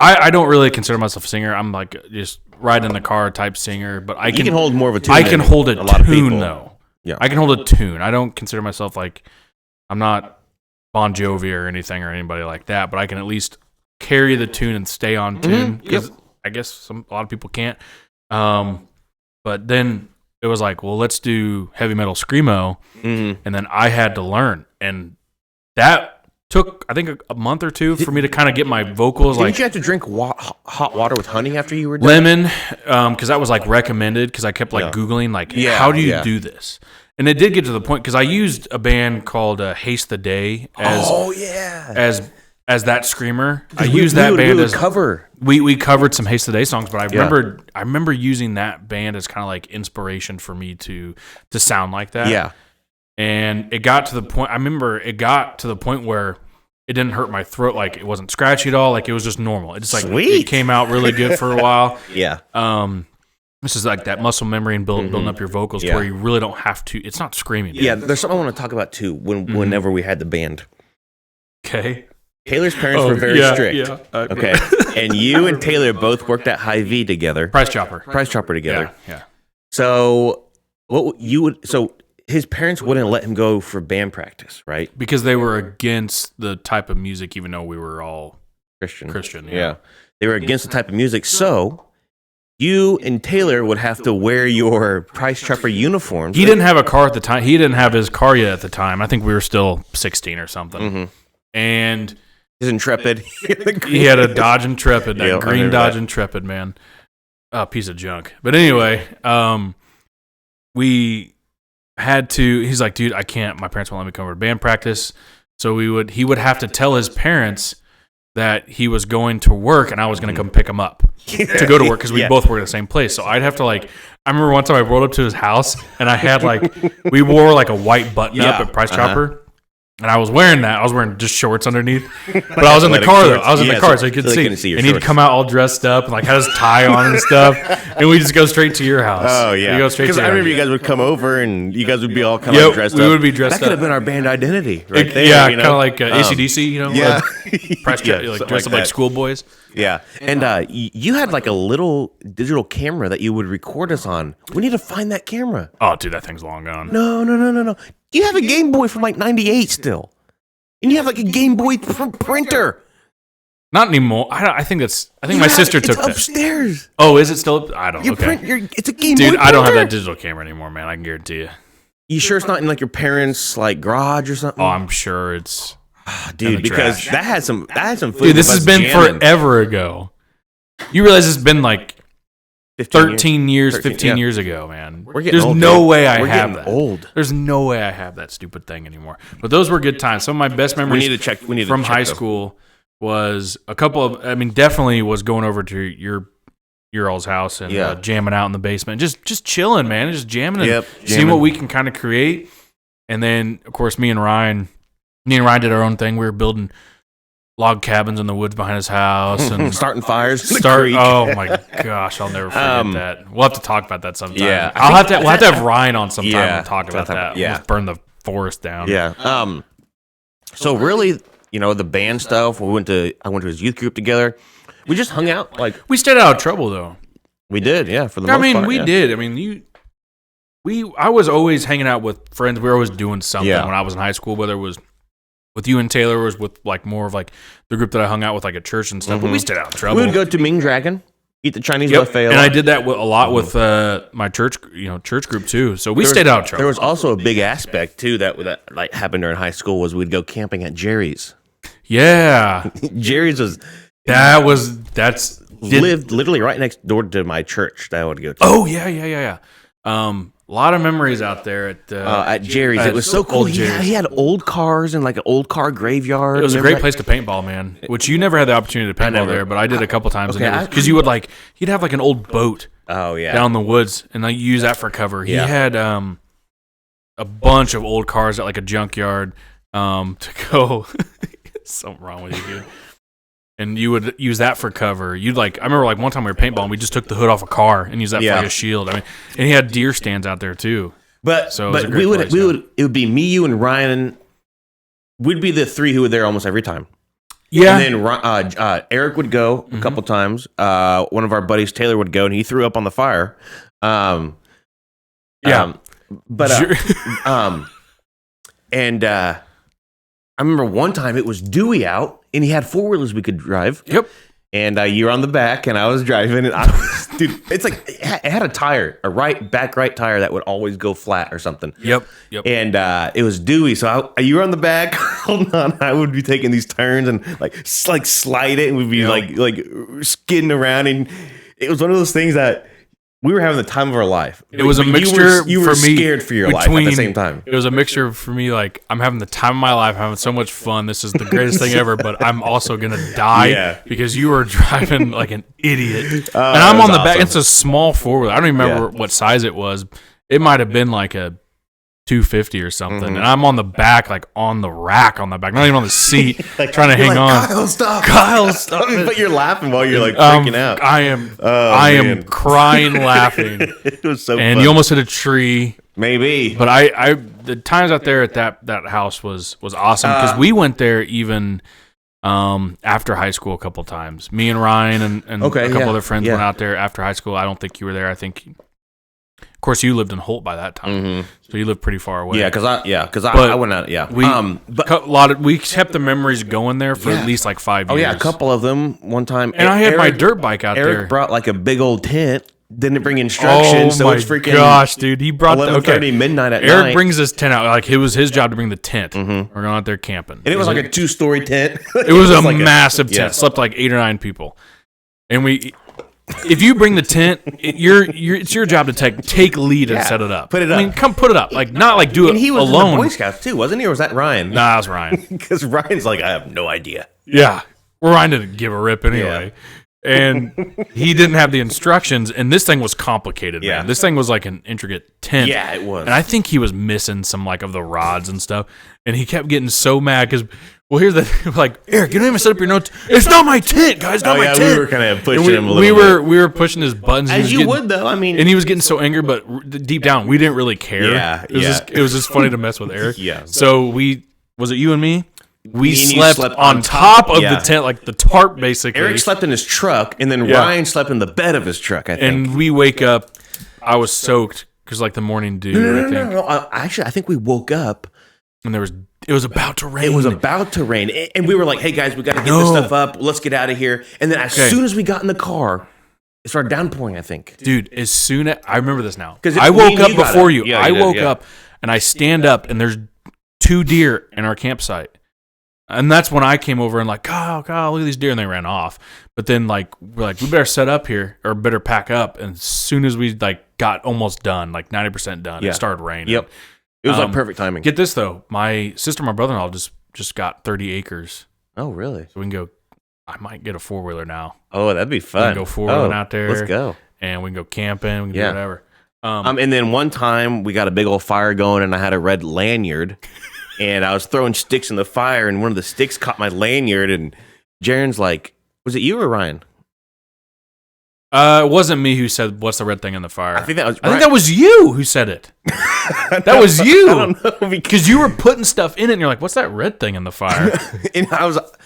I don't really consider myself a singer. I'm like just ride in the car type singer, but I can
hold more of a tune.
I can hold a
lot of
tune
people.
though.
Yeah,
I can hold a tune. I don't consider myself like I'm not Bon Jovi or anything or anybody like that, but I can at least carry the tune and stay on tune because I guess a lot of people can't. But then it was like, well, let's do heavy metal screamo, and then I had to learn, and that took I think a month or two for me to kind of get my vocals.
Didn't you have to drink hot water with honey after you were done?
Lemon, because that was like recommended because I kept like Googling like how do you do this, and it did get to the point because I used a band called Haste the Day as that screamer. I used that band as
cover.
We covered some Haste the Day songs, but I remember using that band as kind of like inspiration for me to sound like that.
Yeah.
And it got to the point. I remember it got to the point where it didn't hurt my throat. Like it wasn't scratchy at all. Like it was just normal. It just like it came out really good for a while.
Yeah.
This is like that muscle memory and building up your vocals to where you really don't have to. It's not screaming.
Yeah. There's something I want to talk about too. Whenever we had the band.
Okay.
Taylor's parents were very strict.
Yeah.
Okay. And you and Taylor both worked at Hy-Vee together.
Price Chopper
together.
Yeah.
So his parents wouldn't let him go for band practice, right?
Because they were against the type of music, even though we were all Christian.
Yeah. They were against the type of music. So you and Taylor would have to wear your Price Chopper uniforms.
He didn't have a car at the time. He didn't have his car yet at the time. I think we were still 16 or something. And
his Intrepid.
He had a Dodge Intrepid, that green Dodge Intrepid, man. A piece of junk. But anyway, we had to. He's like, dude, I can't. My parents won't let me come over to band practice. So he would have to tell his parents that he was going to work and I was going to come pick him up to go to work because we both worked at the same place. So I'd have to I remember one time I rolled up to his house and I had we wore like a white button up at Price Chopper. And I was wearing that. I was wearing just shorts underneath. But I was in the car, though. I was in the car, so he could see. And he'd come out all dressed up and had his tie on and stuff. And we'd just go straight to your house.
Oh, yeah.
Because
I remember you guys would come over and you guys would be all kind of dressed up.
We would be dressed up.
That could have been our band identity right there.
Yeah, kind of like AC/DC,
Yeah.
Dressed up like schoolboys.
Yeah. And you had a little digital camera that you would record us on. We need to find that camera.
Oh, dude, that thing's long gone.
No. You have a Game Boy from 98 still. And you have a Game Boy printer.
Not anymore. I think my sister took that.
Upstairs.
Oh, is it still? I don't know. Okay.
It's a Game Boy
Dude, I don't have
printer.
that digital camera anymore, man. I can guarantee you.
You sure it's not in like your parents' like garage or something?
Oh, I'm sure it's.
Dude, because that had some
Dude, this has been forever ago. You realize it's been like 15 years ago, man. There's no way I have that.
Old.
There's no way I have that stupid thing anymore. But those were good times. Some of my best memories from high school was a couple of. I mean, definitely was going over to your all's house and jamming out in the basement, just chilling, man, just jamming and seeing what we can kind of create. And then, of course, me and Ryan did our own thing. We were building log cabins in the woods behind his house and
starting fires.
Oh my gosh, I'll never forget that. We'll have to talk about that sometime.
Yeah,
we'll have to have Ryan on sometime and talk about that.
Yeah,
we'll burn the forest down.
Yeah. So really, the band stuff. I went to his youth group together. We just hung out. Like
we stayed out of trouble though.
We did, yeah. For the most part,
we did. I mean, I was always hanging out with friends. We were always doing something when I was in high school, whether it was with you and Taylor, or was with like more of like the group that I hung out with, like at church and stuff. But we stayed out of trouble.
We would go to Ming Dragon, eat the Chinese buffet,
and I did that a lot with my church group too. So we stayed out of trouble.
There was also a big aspect too that like happened during high school was we'd go camping at Jerry's.
Yeah,
Jerry's lived literally right next door to my church that I would go to.
Oh yeah. A lot of memories out there
at Jerry's. It was so cool. He had old cars and like an old car graveyard.
It was a great place to paintball, man. Which you never had the opportunity to paintball there, but I did a couple times. Because he'd have like an old boat.
Oh yeah,
down in the woods, and like use that for cover. He had a bunch of old cars at like a junkyard to go. Something wrong with you, dude. And you would use that for cover. I remember like one time we were paintballing, we just took the hood off a car and used that for like a shield. I mean, and he had deer stands out there too. But
it would be me, you, and Ryan. We'd be the three who were there almost every time.
Yeah.
And then Eric would go a couple times. One of our buddies, Taylor, would go, and he threw up on the fire. I remember one time it was dewy out, and he had 4-wheelers we could drive.
Yep.
And you were on the back, and I was driving, and dude, it's like it had a tire, a right tire that would always go flat or something.
Yep.
And it was dewy, so you were on the back. Hold on, I would be taking these turns and like slide it, and we'd be like skidding around, and it was one of those things that. We were having the time of our life.
It was a mixture.
You were scared for your life at the same time.
It was a mixture for me. Like I'm having the time of my life, having so much fun. This is the greatest thing ever. But I'm also gonna die because you were driving like an idiot, and I'm on the back. It's a small 4-wheeler. I don't even remember what size it was. It might have been like a 250 or something, and I'm on the back, like on the rack on the back, not even on the seat, trying to hang on. Kyle, stop!
But you're laughing while you're like freaking out.
I am crying, laughing.
It was so.
And
fun.
you almost hit a tree,
maybe.
But I the times out there at that house was awesome because we went there even after high school a couple times. Me and Ryan and a couple other friends went out there after high school. I don't think you were there. I think. Of course, you lived in Holt by that time, so you lived pretty far away.
Yeah, because I went out. Yeah,
we kept the memories going there for at least like 5 years.
Oh yeah, a couple of them one time.
And I had my dirt bike out there.
Eric brought like a big old tent. Didn't bring instructions, so it's freaking.
Gosh, dude, he brought
11:30 midnight at
Eric
night.
brings his tent out. Like it was his job to bring the tent. We're going out there camping,
and it was like a 2-story tent.
It was a massive tent. Slept like 8 or 9 people, and we. If you bring the tent, it's your job to take lead and set it up.
Put it up.
I mean, come put it up. Like not like do it alone.
And he was in the Boy Scouts too, wasn't he? Or was that Ryan?
Nah, that was Ryan.
Because Ryan's like, I have no idea.
Yeah, well, Ryan didn't give a rip anyway, and he didn't have the instructions. And this thing was complicated, man. This thing was like an intricate tent.
Yeah, it was.
And I think he was missing some like of the rods and stuff. And he kept getting so mad because. Well, here's the like, Eric, you don't even set up your notes. It's not my tent, guys. Not my tent.
We were kind of pushing him a little bit.
We were pushing his buttons.
As you would, though. I mean,
and he was getting so angry, but deep down, we didn't really care.
Yeah,
it was just funny to mess with Eric.
Yeah.
So was it you and me? We slept on top of the tent, like the tarp, basically.
Eric slept in his truck, and then Ryan slept in the bed of his truck. I think.
And we wake up. I was soaked because like the morning dew.
No. Actually, I think we woke up.
And there was It was about to rain.
It was about to rain. And we were like, hey, guys, we got to get this stuff up. Let's get out of here. And then as soon as we got in the car, it started downpouring, I think.
Dude, I remember this now. Because I woke up before you.
Yeah,
I woke up, and I stand up, and there's 2 deer in our campsite. And that's when I came over and like, Kyle, look at these deer. And they ran off. But then like, we're like, we better set up here or better pack up. And as soon as we like got almost done, like 90% done, it started raining.
Yep. It was like perfect timing.
Get this though. My sister, my brother-in-law just got 30 acres.
Oh, really?
So we can go, I might get a 4-wheeler now.
Oh, that'd be fun.
We can go 4-wheeling out there.
Let's go.
And we can go camping. We can do whatever.
And then one time we got a big old fire going and I had a red lanyard. And I was throwing sticks in the fire, and one of the sticks caught my lanyard. And Jaren's like, "Was it you or Ryan?"
It wasn't me who said, "What's the red thing in the fire?"
I think that was.
I think that was you who said it. That was you. I don't know because you were putting stuff in it, and you're like, "What's that red thing in the fire?"
And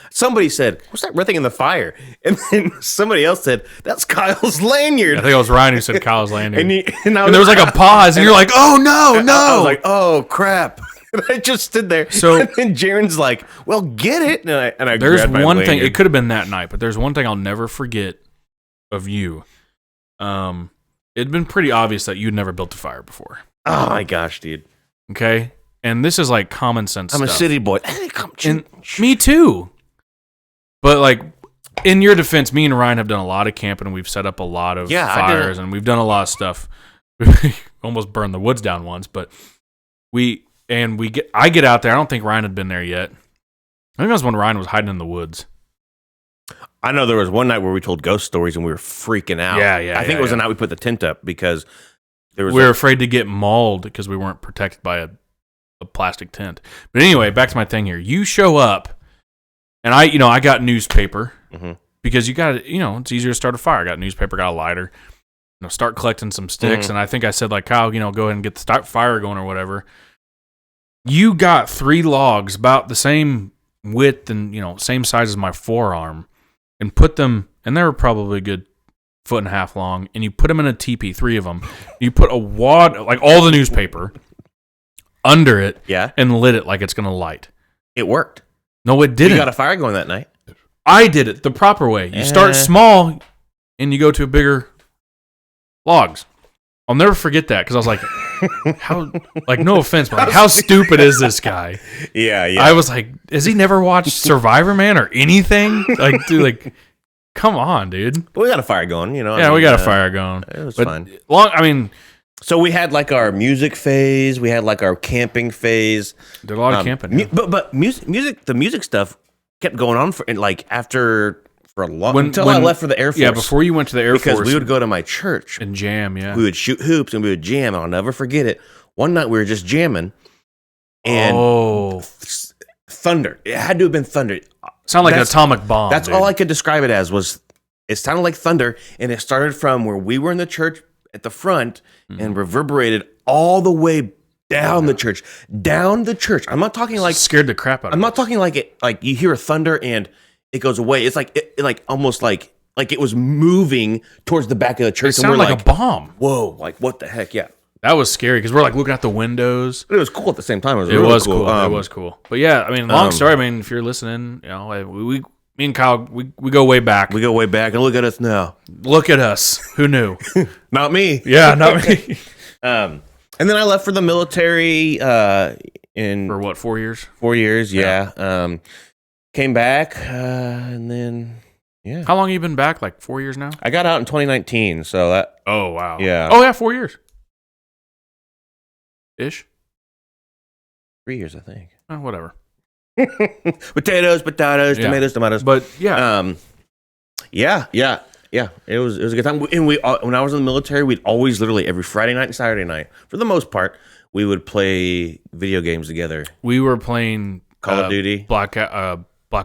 somebody said, "What's that red thing in the fire?" And then somebody else said, "That's Kyle's lanyard."
I think it was Ryan who said Kyle's lanyard.
And
there was like a pause, and you're like, "Oh no!"
I was like, "Oh crap." And I just stood there. So, and then Jaren's like, "Well, get it." And I
there's
grabbed my
one
lanyard.
thing. It could have been that night, but there's one thing I'll never forget of you. It'd been pretty obvious that you'd never built a fire before.
Oh my gosh, dude.
Okay, and this is like common sense.
I'm
stuff.
a city boy. Hey,
me too. But like, in your defense, me and Ryan have done a lot of camping, and we've set up a lot of fires, and we've done a lot of stuff. We almost burned the woods down once, but I get out there. I don't think Ryan had been there yet. I think that was when Ryan was hiding in the woods.
I know there was one night where we told ghost stories and we were freaking out.
Yeah.
I think it was the night we put the tent up because
we were afraid to get mauled because we weren't protected by a plastic tent. But anyway, back to my thing here. You show up, and I got newspaper because you got it's easier to start a fire. I got newspaper, got a lighter. Start collecting some sticks, and I think I said like, Kyle, go ahead and get the fire going or whatever. You got 3 logs about the same width and same size as my forearm, and put them, and they were probably a good 1.5 feet long, and you put them in a teepee, 3 of them. You put a wad, like all the newspaper, under it, and lit it like it's gonna light.
It worked.
No, it didn't.
You got a fire going that night.
I did it the proper way. You start small, and you go to bigger logs. I'll never forget that because I was like, how, like, no offense, but like, how stupid is this guy?
Yeah.
I was like, has he never watched Survivor Man or anything? Like, dude, like, come on, dude.
But we got a fire going,
Yeah, we got a fire going.
It was fun. So we had like our music phase. We had like our camping phase.
Did a lot of camping. Yeah.
But the music stuff kept going on for a long until I left for the Air Force.
Yeah, before you went to the Air Force.
Because we would go to my church.
And jam, yeah.
We would shoot hoops and we would jam. And I'll never forget it. One night we were just jamming. And thunder. It had to have been thunder.
Sound like an atomic bomb.
That's all I could describe it as was it sounded like thunder. And it started from where we were in the church at the front and reverberated all the way down the church. Down the church. I'm not talking like
scared the crap out of me.
I'm not talking like it like you hear a thunder and it goes away. It's like almost like it was moving towards the back of the church.
It sounded like a bomb.
Whoa! Like what the heck? Yeah,
that was scary because we're like looking out the windows.
But it was cool at the same time. It was
cool. It was cool. But yeah, I mean, long story. I mean, if you're listening, me and Kyle, we go way back.
We go way back, and look at us now.
Look at us. Who knew?
Not me.
Yeah, not me.
And then I left for the military.
For what? 4 years.
4 years. Yeah. Came back, and then,
How long have you been back? Like 4 years now?
I got out in 2019, so that...
Oh, wow.
Yeah.
Oh, yeah, 4 years. Ish?
3 years, I think.
Oh, whatever.
Potatoes, tomatoes.
But, yeah.
Yeah. It was a good time. And when I was in the military, we'd always literally every Friday night and Saturday night, for the most part, we would play video games together.
We were playing...
Call of Duty.
Black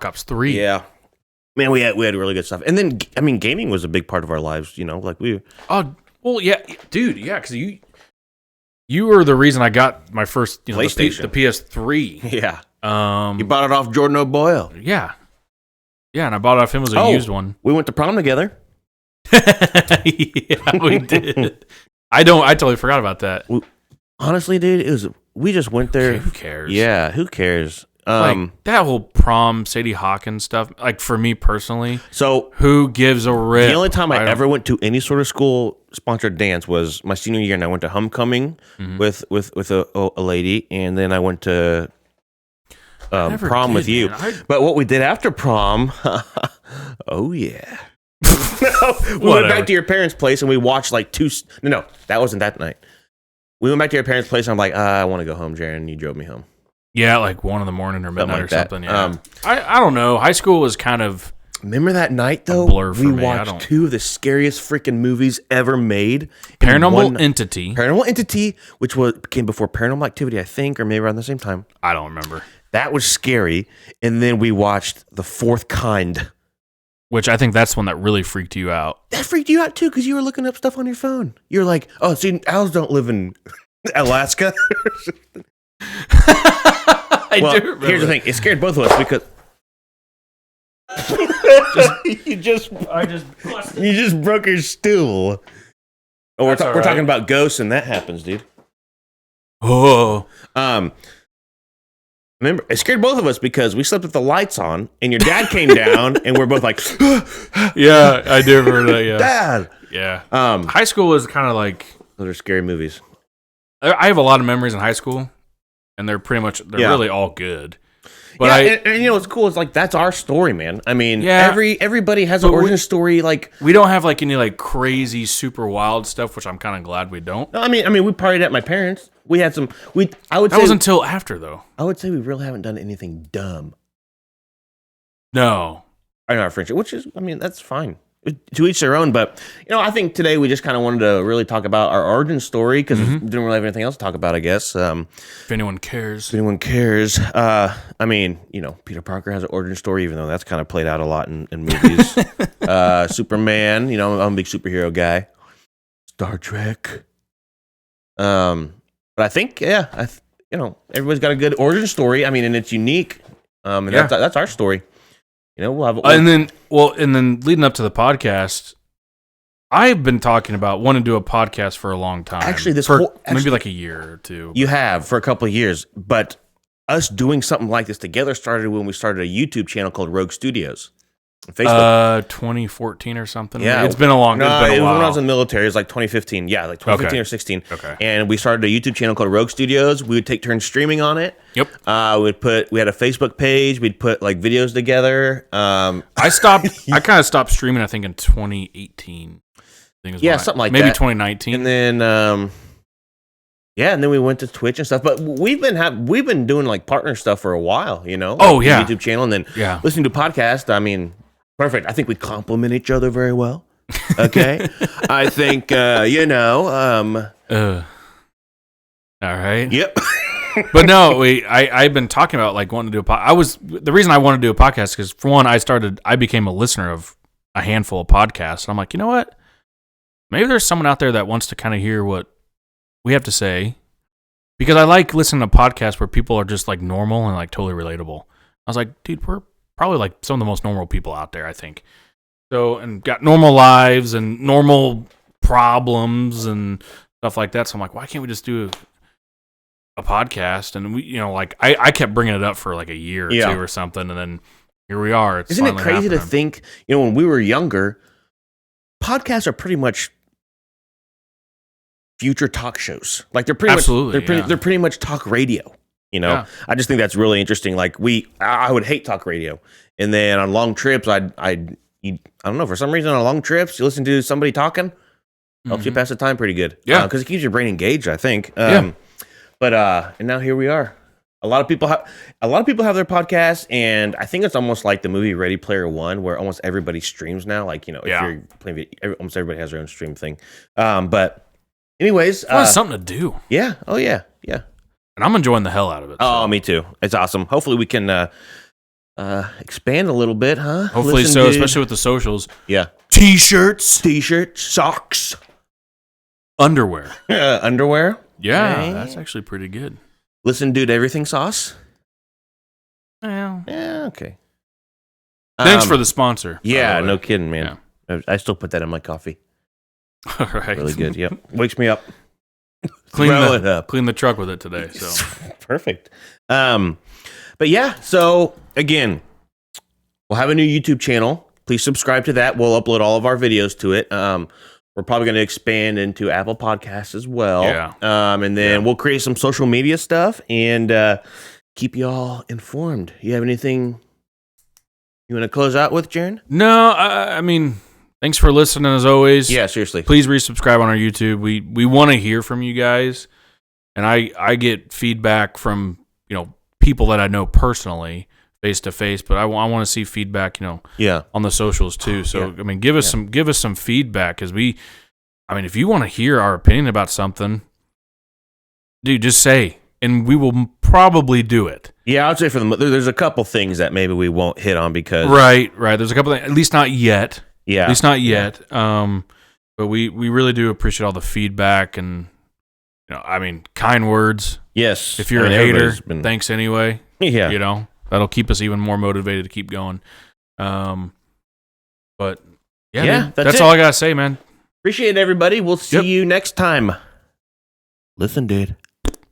Ops 3.
Yeah. Man, we had really good stuff. And then, I mean, gaming was a big part of our lives, like we...
Oh, well, yeah. Dude, yeah, because you were the reason I got my first,
PlayStation.
The PS3.
Yeah. You bought it off Jordan O'Boyle.
Yeah. Yeah, and I bought it off him as a used one.
We went to prom together.
Yeah, we did. I totally forgot about that.
Honestly, dude, we just went there.
Who cares?
Yeah, who cares?
Like that whole prom Sadie Hawkins stuff. Like for me personally,
so
who gives a rip?
The only time I ever went to any sort of school sponsored dance was my senior year, and I went to homecoming with a lady, and then I went to prom with you. But what we did after prom, oh yeah. We went back to your parents' place and we watched like No, that wasn't that night. We went back to your parents' place and I'm like, I want to go home, Jaron. You drove me home.
Yeah, like 1 a.m. or midnight
like
or something. Yeah. I don't know. High school was kind of.
Remember that night though?
We
watched 2 of the scariest freaking movies ever made.
Paranormal Entity,
which came before Paranormal Activity, I think, or maybe around the same time.
I don't remember.
That was scary. And then we watched The Fourth Kind.
Which I think that's the one that really freaked you out.
That freaked you out too, because you were looking up stuff on your phone. You're like, oh, see, owls don't live in Alaska.
I do remember.
Here's the thing. It scared both of us because... you just broke your stool. Oh, we're talking about ghosts, and that happens, dude.
Oh.
Remember, it scared both of us because we slept with the lights on, and your dad came down, and we're both like,
yeah, I do remember that. Yeah,
Dad.
Yeah. High school was kind of like
those are scary movies.
I have a lot of memories in high school, and they're really all good.
But and you know what's cool is like that's our story, man. I mean, everybody has an origin story. Like
we don't have like any like crazy super wild stuff, which I'm kind of glad we don't.
No, I mean, we partied at my parents. We had some. That
was until after though.
I would say we really haven't done anything dumb.
No,
in our friendship, which is, I mean, that's fine. To each their own, but I think today we just kind of wanted to really talk about our origin story because we didn't really have anything else to talk about, I guess.
If anyone cares.
I mean, Peter Parker has an origin story, even though that's kind of played out a lot in movies. Superman, I'm a big superhero guy. Star Trek. But I think, everybody's got a good origin story. I mean, and it's unique. And that's our story. We'll have.
And then leading up to the podcast, I've been talking about wanting to do a podcast for a long time.
Actually,
maybe like a year or two.
You have for a couple of years, but us doing something like this together started when we started a YouTube channel called Rogue Studios.
Facebook. 2014 or something.
Yeah,
it's been a long.
No, it was when I was in the military. It was like 2015. Yeah, like 2015 or 16.
Okay.
And we started a YouTube channel called Rogue Studios. We would take turns streaming on it.
Yep.
We had a Facebook page. We'd put like videos together.
I kind of stopped streaming. I think in 2018.
Something like
maybe
that.
2019.
And then. And then we went to Twitch and stuff. But we've been doing like partner stuff for a while.
Oh yeah.
YouTube channel and then listening to podcasts. I mean. Perfect. I think we complement each other very well. Okay. I think,
all right.
Yep.
But no, I've been talking about like wanting to do a podcast. The reason I wanted to do a podcast because for one, I became a listener of a handful of podcasts. And I'm like, you know what? Maybe there's someone out there that wants to kind of hear what we have to say because I like listening to podcasts where people are just like normal and like totally relatable. I was like, dude, we're probably like some of the most normal people out there, I think. So, and got normal lives and normal problems and stuff like that. So I'm like, why can't we just do a podcast? And we, I kept bringing it up for like a year or two or something. And then here we are.
Isn't it crazy to think, when we were younger, podcasts are pretty much future talk shows. Like they're pretty they're pretty much talk radio. I just think that's really interesting. Like I would hate talk radio, and then on long trips, I don't know, for some reason on long trips, you listen to somebody talking, helps you pass the time pretty good.
Yeah,
because it keeps your brain engaged, I think. But and now here we are. A lot of people have their podcasts, and I think it's almost like the movie Ready Player One, where almost everybody streams now. Like if you're playing video, almost everybody has their own stream thing. But anyways,
something to do.
Yeah. Oh yeah. Yeah.
And I'm enjoying the hell out of it.
Oh, me too. It's awesome. Hopefully we can expand a little bit, huh?
Hopefully so, especially with the socials.
Yeah.
T-shirts,
socks,
underwear.
Underwear?
Yeah, okay. That's actually pretty good.
Listen, dude, everything sauce?
Well.
Yeah, okay.
Thanks for the sponsor.
Yeah, no kidding, man. Yeah. I still put that in my coffee.
All right.
Really good, yep. Wakes me up.
clean the truck with it today. So
perfect. But yeah, so again, we'll have a new YouTube channel. Please subscribe to that. We'll upload all of our videos to it. We're probably going to expand into Apple Podcasts as well.
Yeah.
And then we'll create some social media stuff and keep you all informed. You have anything you want to close out with, Jaron?
No, I mean, thanks for listening as always.
Yeah, seriously.
Please resubscribe on our YouTube. We want to hear from you guys, and I get feedback from people that I know personally, face to face. But I want to see feedback, on the socials too. So I mean, give us some feedback because if you want to hear our opinion about something, dude, just say, and we will probably do it.
Yeah, I'd say there's a couple things that maybe we won't hit on because
right. There's a couple things, at least not yet.
Yeah,
at least not yet. But we really do appreciate all the feedback and kind words.
Yes,
if you're a hater, thanks anyway.
Yeah,
that'll keep us even more motivated to keep going. But dude, that's all I gotta say, man.
Appreciate it, everybody. We'll see you next time. Listen, dude.